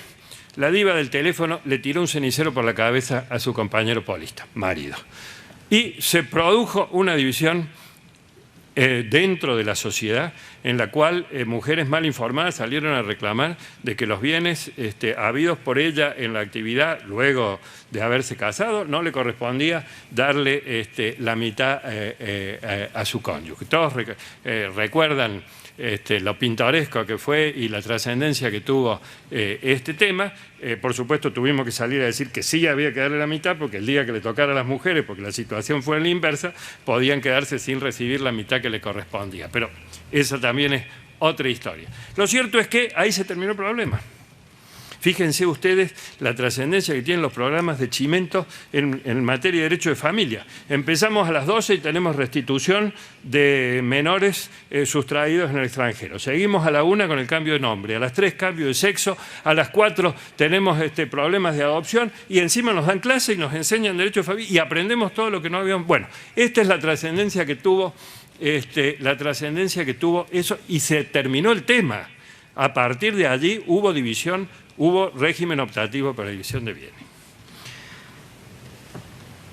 la diva del teléfono le tiró un cenicero por la cabeza a su compañero polista, marido. Y se produjo una división dentro de la sociedad, en la cual mujeres mal informadas salieron a reclamar de que los bienes habidos por ella en la actividad, luego de haberse casado, no le correspondía darle la mitad a su cónyuge. Todos recuerdan lo pintoresco que fue y la trascendencia que tuvo este tema. Por supuesto, tuvimos que salir a decir que sí había que darle la mitad, porque el día que le tocara a las mujeres, porque la situación fue la inversa, podían quedarse sin recibir la mitad que le correspondía. Pero esa también es otra historia. Lo cierto es que ahí se terminó el problema. Fíjense ustedes la trascendencia que tienen los programas de Chimento en materia de derecho de familia. Empezamos a las 12 y tenemos restitución de menores sustraídos en el extranjero. Seguimos a la 1 con el cambio de nombre, a las 3 cambio de sexo, a las 4 tenemos problemas de adopción y encima nos dan clase y nos enseñan derecho de familia y aprendemos todo lo que no habíamos. Bueno, esta es la trascendencia que tuvo, eso y se terminó el tema. A partir de allí hubo división, hubo régimen optativo para división de bienes.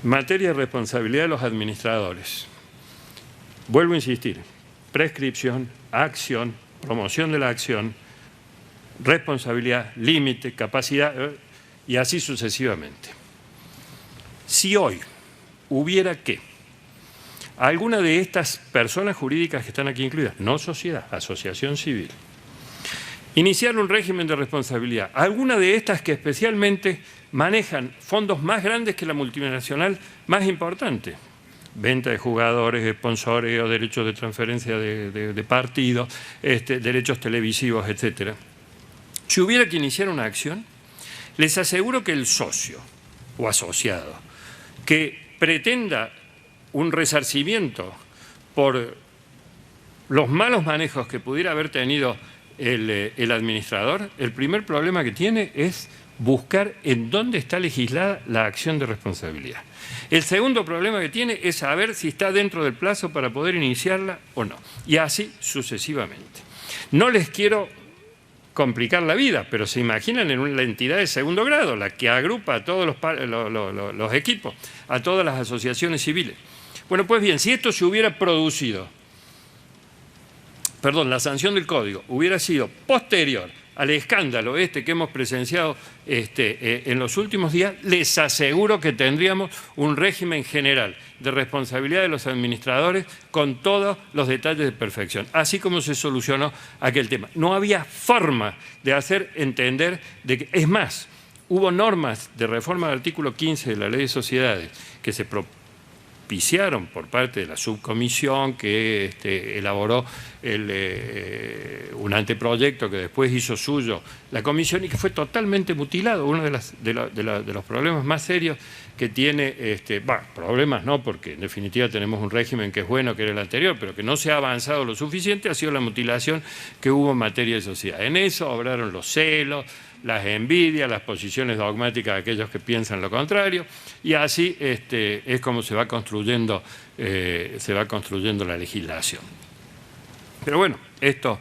Materia de responsabilidad de los administradores. Vuelvo a insistir, prescripción, acción, promoción de la acción, responsabilidad, límite, capacidad y así sucesivamente. Si hoy hubiera que alguna de estas personas jurídicas que están aquí incluidas, no sociedad, asociación civil, iniciar un régimen de responsabilidad. Alguna de estas que especialmente manejan fondos más grandes que la multinacional más importante. Venta de jugadores, sponsoreo, derechos de transferencia de partidos, derechos televisivos, etc. Si hubiera que iniciar una acción, les aseguro que el socio o asociado que pretenda un resarcimiento por los malos manejos que pudiera haber tenido el administrador, el primer problema que tiene es buscar en dónde está legislada la acción de responsabilidad. El segundo problema que tiene es saber si está dentro del plazo para poder iniciarla o no. Y así sucesivamente. No les quiero complicar la vida, pero se imaginan en la entidad de segundo grado, la que agrupa a todos los equipos, a todas las asociaciones civiles. Bueno, pues bien, si esto se hubiera producido, la sanción del código hubiera sido posterior al escándalo que hemos presenciado en los últimos días, les aseguro que tendríamos un régimen general de responsabilidad de los administradores con todos los detalles de perfección, así como se solucionó aquel tema. No había forma de hacer entender de que, es más, hubo normas de reforma del artículo 15 de la Ley de Sociedades que se propiciaron por parte de la subcomisión que elaboró un anteproyecto que después hizo suyo la comisión y que fue totalmente mutilado. Uno de los problemas más serios que tiene, problemas no, porque en definitiva tenemos un régimen que es bueno, que era el anterior, pero que no se ha avanzado lo suficiente, ha sido la mutilación que hubo en materia de sociedad. En eso obraron los celos, las envidias, las posiciones dogmáticas de aquellos que piensan lo contrario, y así es como se va construyendo la legislación. Pero bueno, esto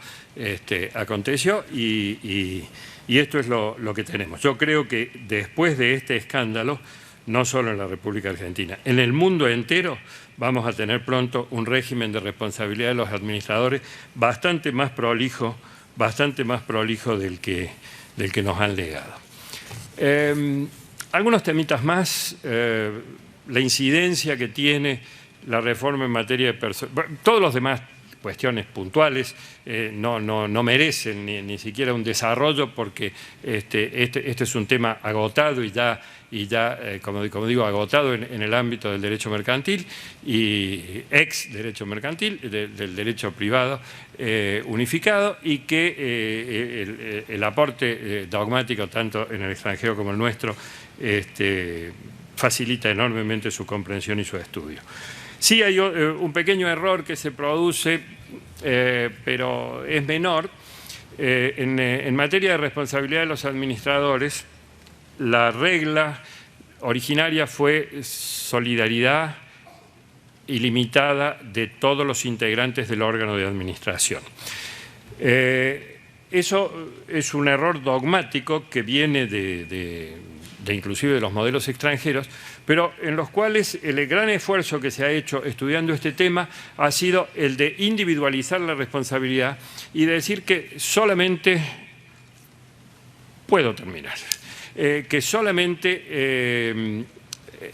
aconteció y esto es lo que tenemos. Yo creo que después de este escándalo, no solo en la República Argentina, en el mundo entero vamos a tener pronto un régimen de responsabilidad de los administradores bastante más prolijo del que nos han legado. Algunos temitas más, la incidencia que tiene la reforma en materia de personas, todos los demás cuestiones puntuales no merecen ni siquiera un desarrollo porque este es un tema agotado y ya como digo, agotado en el ámbito del derecho mercantil y ex derecho mercantil, del derecho privado unificado, y que el aporte dogmático tanto en el extranjero como el nuestro facilita enormemente su comprensión y su estudio. Sí hay un pequeño error que se produce, pero es menor. En materia de responsabilidad de los administradores, la regla originaria fue solidaridad ilimitada de todos los integrantes del órgano de administración. Eso es un error dogmático que viene de inclusive de los modelos extranjeros, pero en los cuales el gran esfuerzo que se ha hecho estudiando este tema ha sido el de individualizar la responsabilidad y de decir que solamente, puedo terminar, que solamente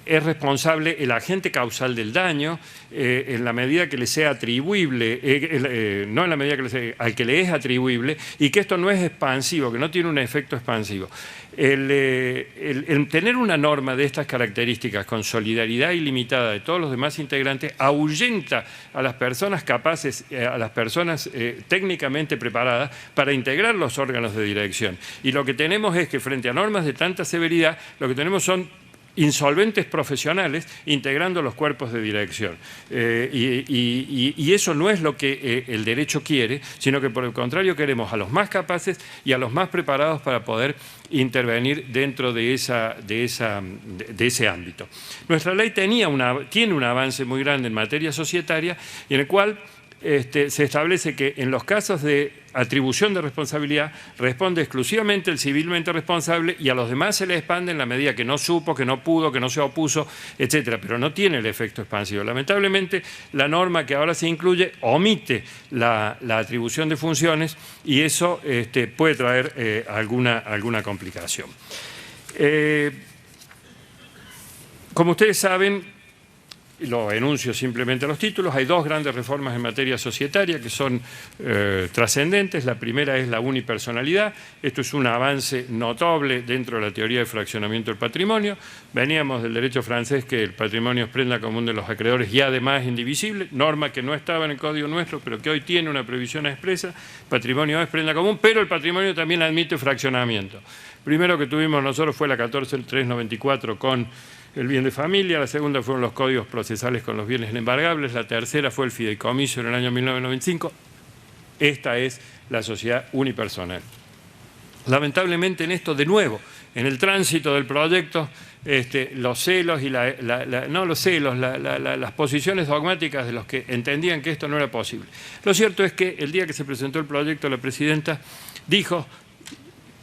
es responsable el agente causal del daño en la medida que le sea atribuible, no en la medida que al que le es atribuible, y que esto no es expansivo, que no tiene un efecto expansivo. El tener una norma de estas características con solidaridad ilimitada de todos los demás integrantes ahuyenta a las personas capaces, a las personas técnicamente preparadas para integrar los órganos de dirección. Y lo que tenemos es que frente a normas de tanta severidad, lo que tenemos son insolventes profesionales integrando los cuerpos de dirección. Y eso no es lo que el derecho quiere, sino que por el contrario queremos a los más capaces y a los más preparados para poder intervenir dentro de ese ámbito. Nuestra ley tiene un avance muy grande en materia societaria y en el cual se establece que en los casos de atribución de responsabilidad responde exclusivamente el civilmente responsable y a los demás se le expande en la medida que no supo, que no pudo, que no se opuso, etcétera, pero no tiene el efecto expansivo. Lamentablemente, la norma que ahora se incluye omite la atribución de funciones y eso puede traer alguna complicación. Como ustedes saben, lo enuncio simplemente a los títulos, hay dos grandes reformas en materia societaria que son trascendentes. La primera es la unipersonalidad. Esto es un avance notable dentro de la teoría de fraccionamiento del patrimonio. Veníamos del derecho francés que el patrimonio es prenda común de los acreedores y además indivisible, norma que no estaba en el código nuestro, pero que hoy tiene una previsión expresa. Patrimonio es prenda común, pero el patrimonio también admite fraccionamiento. Primero que tuvimos nosotros fue la 14394 con el bien de familia, la segunda fueron los códigos procesales con los bienes inembargables, la tercera fue el fideicomiso en el año 1995. Esta es la sociedad unipersonal. Lamentablemente en esto, de nuevo, en el tránsito del proyecto, los celos y las posiciones dogmáticas de los que entendían que esto no era posible. Lo cierto es que el día que se presentó el proyecto, la presidenta dijo,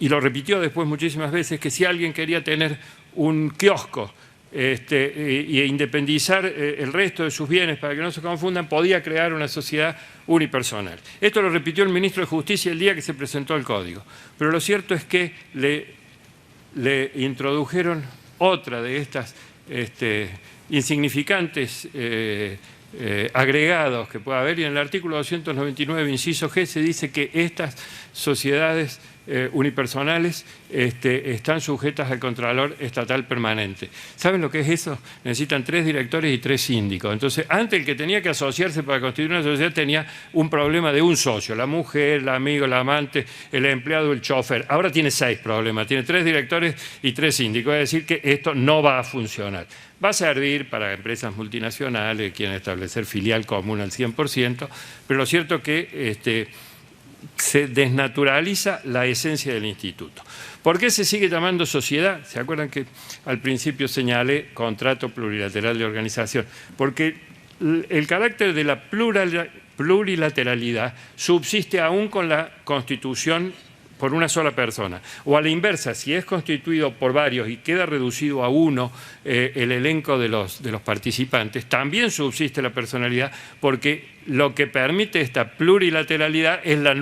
y lo repitió después muchísimas veces, que si alguien quería tener un kiosco y independizar el resto de sus bienes para que no se confundan, podía crear una sociedad unipersonal. Esto lo repitió el ministro de Justicia el día que se presentó el código. Pero lo cierto es que le introdujeron otra de estas insignificantes agregados que pueda haber, y en el artículo 299, inciso G, se dice que estas sociedades unipersonales están sujetas al Contralor Estatal Permanente. ¿Saben lo que es eso? Necesitan 3 directores y 3 síndicos. Entonces, antes el que tenía que asociarse para constituir una sociedad tenía un problema de un socio, la mujer, el amigo, el amante, el empleado, el chofer. Ahora tiene 6 problemas, tiene 3 directores y 3 síndicos. Es decir, que esto no va a funcionar. Va a servir para empresas multinacionales que quieren establecer filial común al 100%, pero lo cierto es que se desnaturaliza la esencia del instituto. ¿Por qué se sigue llamando sociedad? ¿Se acuerdan que al principio señalé contrato plurilateral de organización? Porque el carácter de la plurilateralidad subsiste aún con la constitución por una sola persona. O a la inversa, si es constituido por varios y queda reducido a uno el elenco de los participantes, también subsiste la personalidad, porque lo que permite esta plurilateralidad es la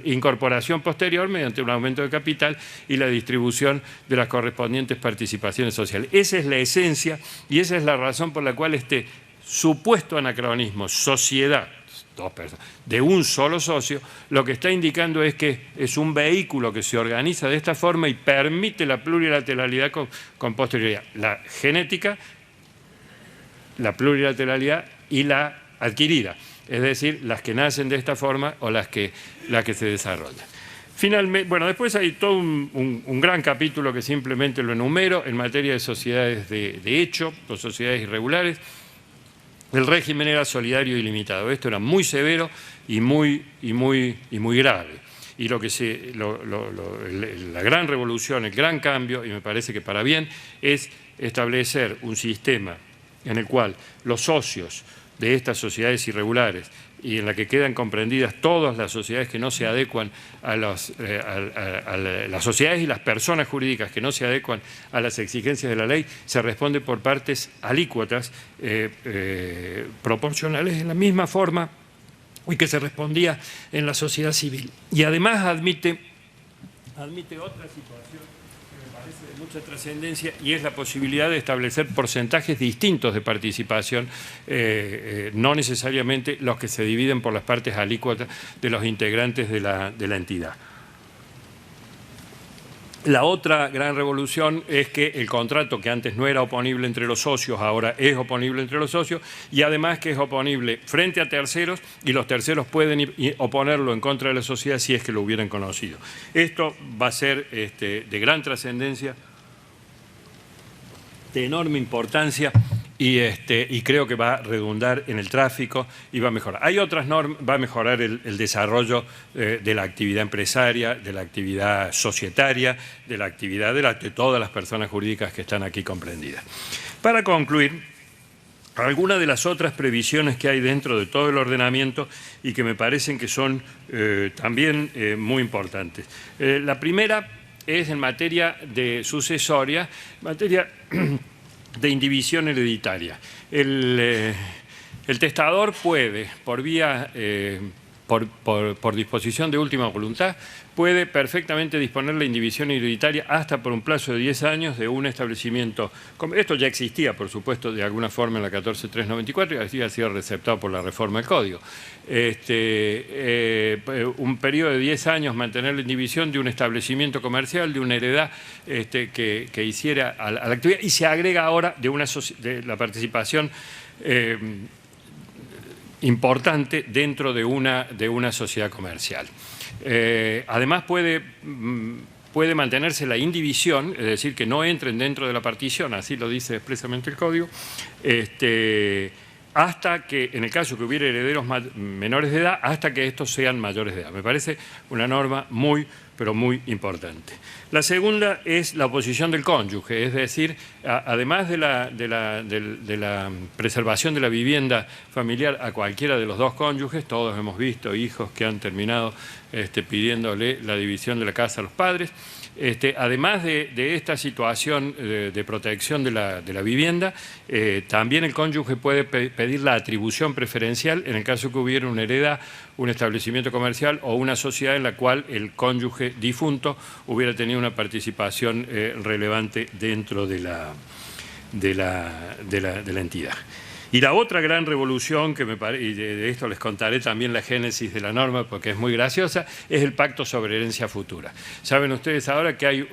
incorporación posterior mediante un aumento de capital y la distribución de las correspondientes participaciones sociales. Esa es la esencia y esa es la razón por la cual este supuesto anacronismo, sociedad, 2 personas, de un solo socio, lo que está indicando es que es un vehículo que se organiza de esta forma y permite la plurilateralidad con posterioridad. La genética, la plurilateralidad y la adquirida, es decir, las que nacen de esta forma o las que se desarrollan. Finalmente, bueno, después hay todo un gran capítulo que simplemente lo enumero en materia de sociedades de hecho o sociedades irregulares. El régimen era solidario y limitado. Esto era muy severo y muy grave. Y la gran revolución, el gran cambio, y me parece que para bien, es establecer un sistema en el cual los socios de estas sociedades irregulares y en la que quedan comprendidas todas las sociedades que no se adecuan a las sociedades y las personas jurídicas que no se adecuan a las exigencias de la ley, se responde por partes alícuotas proporcionales en la misma forma y que se respondía en la sociedad civil. Y además admite otra situación que me parece de mucha trascendencia, y es la posibilidad de establecer porcentajes distintos de participación, no necesariamente los que se dividen por las partes alícuotas de los integrantes de la entidad. La otra gran revolución es que el contrato, que antes no era oponible entre los socios, ahora es oponible entre los socios, y además que es oponible frente a terceros, y los terceros pueden oponerlo en contra de la sociedad si es que lo hubieran conocido. Esto va a ser de gran trascendencia, de enorme importancia, y creo que va a redundar en el tráfico y va a mejorar. Hay otras normas, va a mejorar el desarrollo de la actividad empresaria, de la actividad societaria, de la actividad de todas las personas jurídicas que están aquí comprendidas. Para concluir, algunas de las otras previsiones que hay dentro de todo el ordenamiento y que me parecen que son también muy importantes. La primera es en materia de sucesoria, materia de indivisión hereditaria. El testador puede, por vía, por disposición de última voluntad, puede perfectamente disponer la indivisión hereditaria hasta por un plazo de 10 años de un establecimiento. Esto ya existía, por supuesto, de alguna forma en la 14394 y así ha sido receptado por la reforma del Código. Un periodo de 10 años mantener la indivisión de un establecimiento comercial, de una heredad que hiciera a la actividad, y se agrega ahora de la participación importante dentro de una sociedad comercial. Además puede mantenerse la indivisión, es decir, que no entren dentro de la partición, así lo dice expresamente el Código, hasta que, en el caso que hubiera herederos menores de edad, hasta que estos sean mayores de edad. Me parece una norma muy, pero muy importante. La segunda es la oposición del cónyuge, es decir, además de la preservación de la vivienda familiar a cualquiera de los dos cónyuges, todos hemos visto hijos que han terminado pidiéndole la división de la casa a los padres. Además de esta situación de protección de la vivienda, también el cónyuge puede pedir la atribución preferencial en el caso que hubiera una heredad, un establecimiento comercial o una sociedad en la cual el cónyuge difunto hubiera tenido una participación relevante dentro de la entidad. Y la otra gran revolución, que me parece, y de esto les contaré también la génesis de la norma porque es muy graciosa, es el pacto sobre herencia futura. Saben ustedes ahora que hay,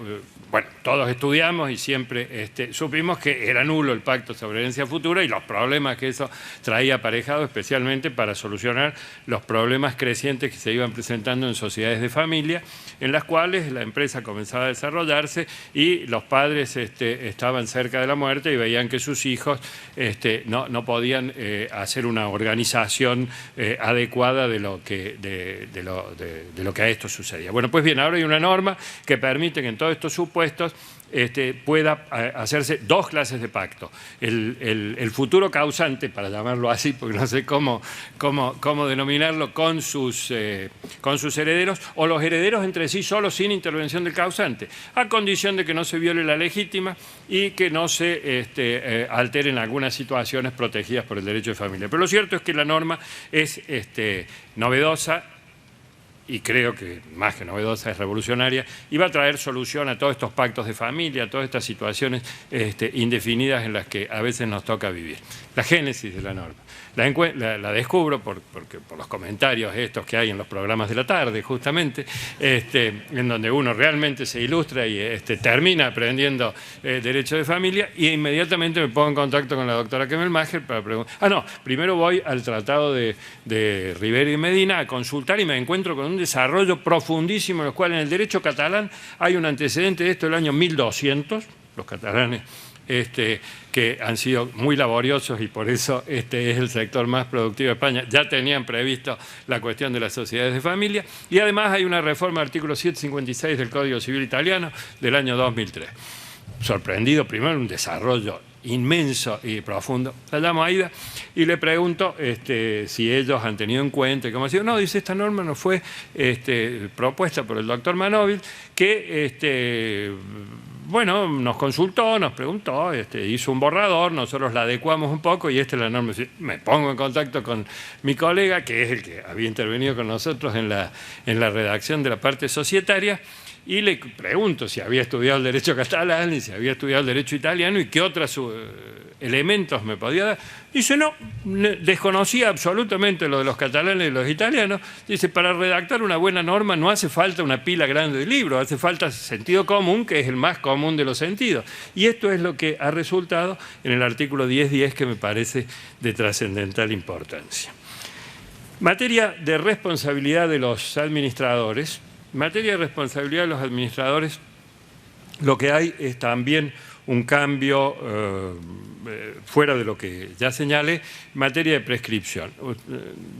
bueno, todos estudiamos y siempre supimos que era nulo el pacto sobre herencia futura y los problemas que eso traía aparejado, especialmente para solucionar los problemas crecientes que se iban presentando en sociedades de familia, en las cuales la empresa comenzaba a desarrollarse y los padres estaban cerca de la muerte y veían que sus hijos no podían hacer una organización adecuada de lo que a esto sucedía. Bueno, pues bien, ahora hay una norma que permite que en todos estos supuestos pueda hacerse dos clases de pacto. El futuro causante, para llamarlo así, porque no sé cómo denominarlo, con sus herederos, o los herederos entre sí solos sin intervención del causante, a condición de que no se viole la legítima y que no se alteren algunas situaciones protegidas por el derecho de familia. Pero lo cierto es que la norma es novedosa, y creo que más que novedosa es revolucionaria, y va a traer solución a todos estos pactos de familia, a todas estas situaciones indefinidas en las que a veces nos toca vivir. La génesis de la norma. La descubro por los comentarios estos que hay en los programas de la tarde, justamente, en donde uno realmente se ilustra y termina aprendiendo derecho de familia, y inmediatamente me pongo en contacto con la doctora Kemmelmacher para preguntar. Primero voy al tratado de Rivera y Medina a consultar y me encuentro con un desarrollo profundísimo en el cual en el derecho catalán hay un antecedente de esto del año 1200, los catalanes que han sido muy laboriosos y por eso es el sector más productivo de España, ya tenían previsto la cuestión de las sociedades de familia, y además hay una reforma del artículo 756 del Código Civil italiano del año 2003. Sorprendido primero un desarrollo inmenso y profundo. La llamo a Aida y le pregunto si ellos han tenido en cuenta, como decía, no, dice, esta norma no fue propuesta por el doctor Manóvil, que bueno, nos consultó, nos preguntó, hizo un borrador, nosotros la adecuamos un poco y esta es la norma. Me pongo en contacto con mi colega, que es el que había intervenido con nosotros en la redacción de la parte societaria, y le pregunto si había estudiado el derecho catalán y si había estudiado el derecho italiano y qué otros elementos me podía dar. Dice, no, desconocía absolutamente lo de los catalanes y los italianos. Dice, para redactar una buena norma no hace falta una pila grande de libros, hace falta sentido común, que es el más común de los sentidos. Y esto es lo que ha resultado en el artículo 10.10, que me parece de trascendental importancia. Materia de responsabilidad de los administradores. En materia de responsabilidad de los administradores, lo que hay es también un cambio fuera de lo que ya señalé, en materia de prescripción.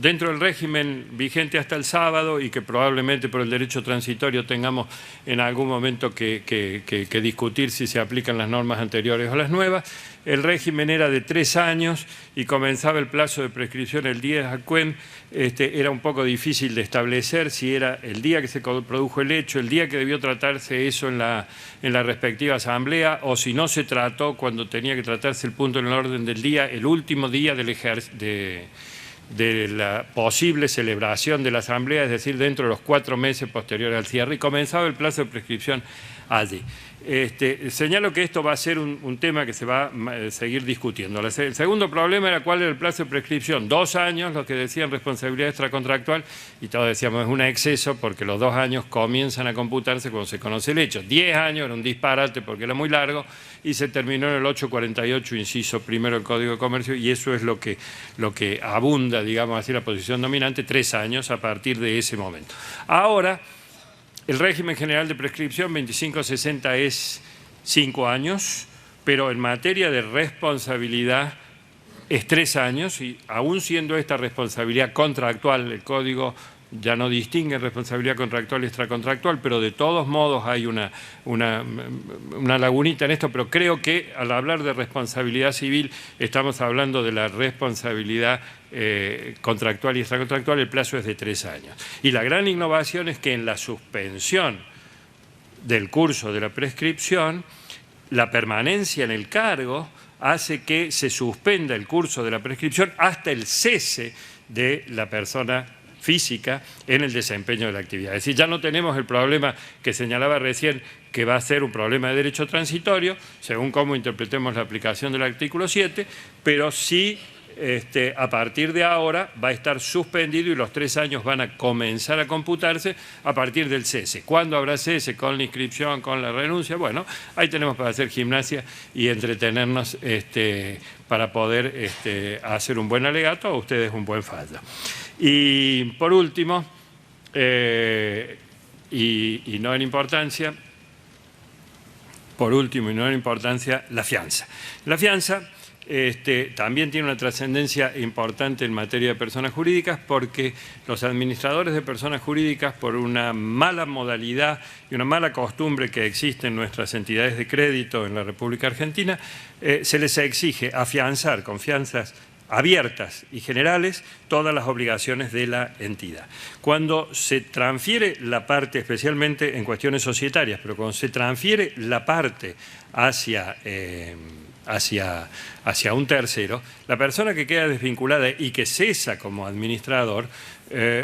Dentro del régimen vigente hasta el sábado y que probablemente por el derecho transitorio tengamos en algún momento que discutir si se aplican las normas anteriores o las nuevas, el régimen era de 3 años y comenzaba el plazo de prescripción el 10 de Acuem. Era un poco difícil de establecer si era el día que se produjo el hecho, el día que debió tratarse eso en la respectiva asamblea, o si no se trató cuando tenía que tratarse el punto en el orden del día, el último día de la posible celebración de la asamblea, es decir, dentro de los 4 meses posteriores al cierre, y comenzaba el plazo de prescripción allí. Señalo que esto va a ser un tema que se va a seguir discutiendo. El segundo problema era cuál era el plazo de prescripción. 2 años, los que decían responsabilidad extracontractual, y todos decíamos es un exceso porque los 2 años comienzan a computarse cuando se conoce el hecho. 10 años era un disparate porque era muy largo y se terminó en el 848, inciso primero del Código de Comercio, y eso es lo que abunda, digamos así, la posición dominante, 3 años a partir de ese momento. Ahora, el régimen general de prescripción 2560 es 5 años, pero en materia de responsabilidad es 3 años, y aún siendo esta responsabilidad contractual, el Código ya no distingue responsabilidad contractual y extracontractual, pero de todos modos hay una lagunita en esto, pero creo que al hablar de responsabilidad civil estamos hablando de la responsabilidad contractual y extracontractual. El plazo es de 3 años. Y la gran innovación es que en la suspensión del curso de la prescripción, la permanencia en el cargo hace que se suspenda el curso de la prescripción hasta el cese de la persona física en el desempeño de la actividad. Es decir, ya no tenemos el problema que señalaba recién, que va a ser un problema de derecho transitorio, según cómo interpretemos la aplicación del artículo 7, pero sí a partir de ahora va a estar suspendido y los 3 años van a comenzar a computarse a partir del cese. ¿Cuándo habrá cese? ¿Con la inscripción? ¿Con la renuncia? Bueno, ahí tenemos para hacer gimnasia y entretenernos para poder hacer un buen alegato o ustedes un buen fallo. Y por último, y no en importancia, la fianza. La fianza también tiene una trascendencia importante en materia de personas jurídicas, porque los administradores de personas jurídicas, por una mala modalidad y una mala costumbre que existe en nuestras entidades de crédito en la República Argentina, se les exige afianzar con fianzas abiertas y generales todas las obligaciones de la entidad. Cuando se transfiere la parte, especialmente en cuestiones societarias, pero cuando se transfiere la parte hacia un tercero, la persona que queda desvinculada y que cesa como administrador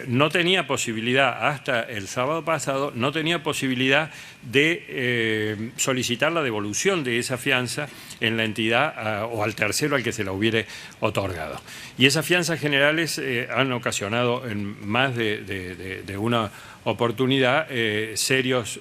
no tenía posibilidad, hasta el sábado pasado, no tenía posibilidad de solicitar la devolución de esa fianza en la entidad o al tercero al que se la hubiere otorgado. Y esas fianzas generales han ocasionado en más de una oportunidad serios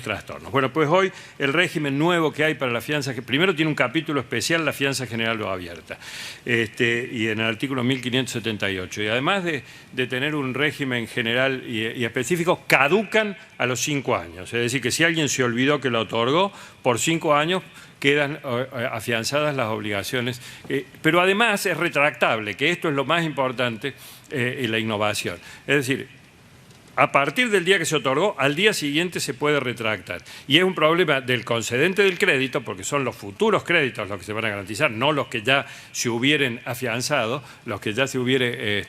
trastornos. Bueno, pues hoy el régimen nuevo que hay para la fianza, que primero tiene un capítulo especial, la fianza general o abierta, y en el artículo 1578, y además de tener un régimen general y específico, caducan a los 5 años, es decir, que si alguien se olvidó que la otorgó, por 5 años quedan afianzadas las obligaciones, pero además es retractable, que esto es lo más importante en la innovación, es decir, a partir del día que se otorgó, al día siguiente se puede retractar. Y es un problema del concedente del crédito, porque son los futuros créditos los que se van a garantizar, no los que ya se hubieran afianzado, los que ya se hubiera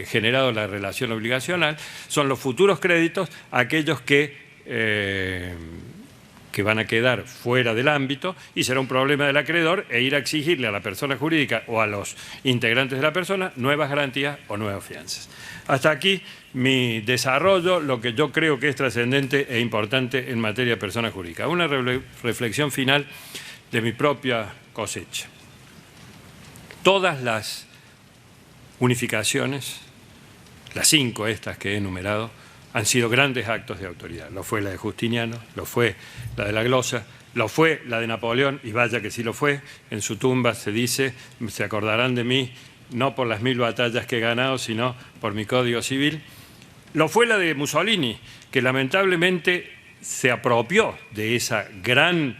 generado la relación obligacional, son los futuros créditos aquellos que van a quedar fuera del ámbito y será un problema del acreedor e ir a exigirle a la persona jurídica o a los integrantes de la persona nuevas garantías o nuevas fianzas. Hasta aquí mi desarrollo, lo que yo creo que es trascendente e importante en materia de persona jurídica. Una reflexión final de mi propia cosecha. Todas las unificaciones, las 5 estas que he enumerado, han sido grandes actos de autoridad. Lo fue la de Justiniano, lo fue la de la glosa, lo fue la de Napoleón, y vaya que sí lo fue. En su tumba se dice, se acordarán de mí, no por las 1000 batallas que he ganado, sino por mi Código Civil. Lo fue la de Mussolini, que lamentablemente se apropió de esa gran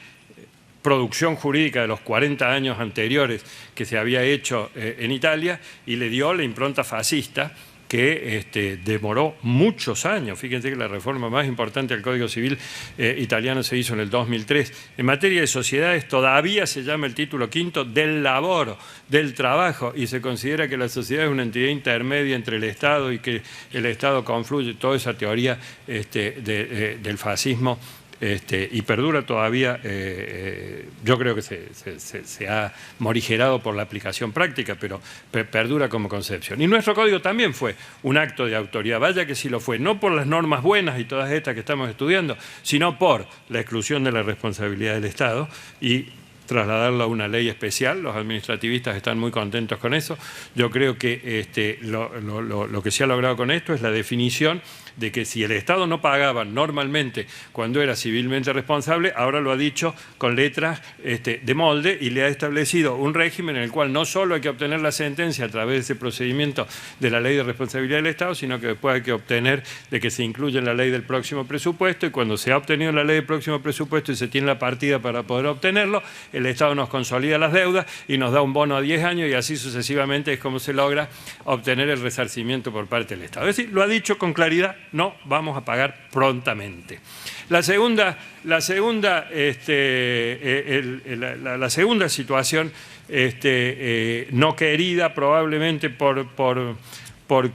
producción jurídica de los 40 años anteriores que se había hecho en Italia y le dio la impronta fascista, que demoró muchos años. Fíjense que la reforma más importante del Código Civil italiano se hizo en el 2003. En materia de sociedades todavía se llama el título 5 del laboro, del trabajo, y se considera que la sociedad es una entidad intermedia entre el Estado y que el Estado confluye. Toda esa teoría del fascismo y perdura todavía, yo creo que se ha morigerado por la aplicación práctica, pero perdura como concepción. Y nuestro código también fue un acto de autoridad, vaya que sí lo fue, no por las normas buenas y todas estas que estamos estudiando, sino por la exclusión de la responsabilidad del Estado y trasladarlo a una ley especial. Los administrativistas están muy contentos con eso. Yo creo que lo que se ha logrado con esto es la definición de que si el Estado no pagaba normalmente cuando era civilmente responsable, ahora lo ha dicho con letras de molde y le ha establecido un régimen en el cual no solo hay que obtener la sentencia a través de ese procedimiento de la ley de responsabilidad del Estado, sino que después hay que obtener de que se incluya en la ley del próximo presupuesto, y cuando se ha obtenido la ley del próximo presupuesto y se tiene la partida para poder obtenerlo, el Estado nos consolida las deudas y nos da un bono a 10 años y así sucesivamente es como se logra obtener el resarcimiento por parte del Estado. Es decir, lo ha dicho con claridad, no vamos a pagar prontamente. La segunda situación no querida probablemente por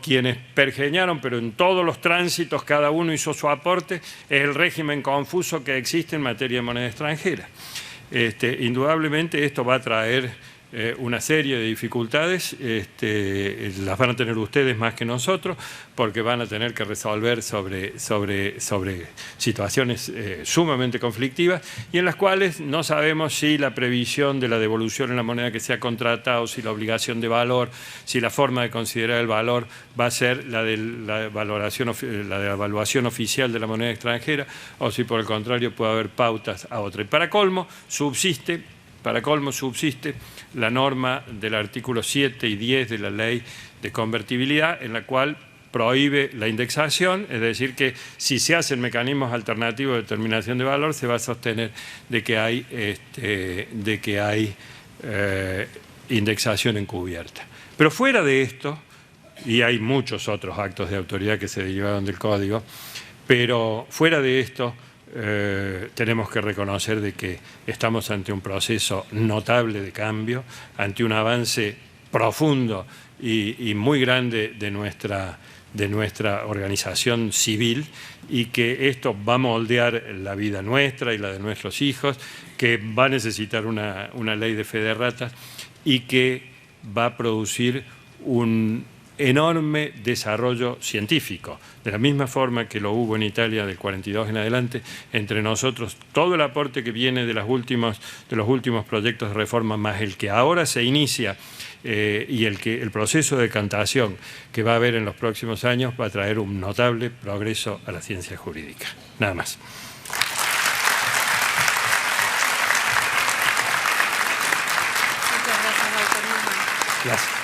quienes pergeñaron, pero en todos los tránsitos cada uno hizo su aporte, es el régimen confuso que existe en materia de moneda extranjera. Indudablemente esto va a traer una serie de dificultades, las van a tener ustedes más que nosotros, porque van a tener que resolver sobre situaciones sumamente conflictivas y en las cuales no sabemos si la previsión de la devolución en la moneda que se ha contratado, si la obligación de valor, si la forma de considerar el valor va a ser la de la evaluación oficial de la moneda extranjera o si por el contrario puede haber pautas a otra. Y para colmo subsiste la norma del artículo 7 y 10 de la ley de convertibilidad, en la cual prohíbe la indexación, es decir, que si se hacen mecanismos alternativos de determinación de valor, se va a sostener de que hay indexación encubierta. Pero fuera de esto, y hay muchos otros actos de autoridad que se derivaron del Código, pero fuera de esto, tenemos que reconocer de que estamos ante un proceso notable de cambio, ante un avance profundo y muy grande de nuestra organización civil, y que esto va a moldear la vida nuestra y la de nuestros hijos, que va a necesitar una ley de fe de ratas y que va a producir un enorme desarrollo científico, de la misma forma que lo hubo en Italia del 42 en adelante. Entre nosotros, todo el aporte que viene de los últimos proyectos de reforma, más el que ahora se inicia y el proceso de decantación que va a haber en los próximos años, va a traer un notable progreso a la ciencia jurídica. Nada más. Muchas gracias, doctor Neumann. Gracias.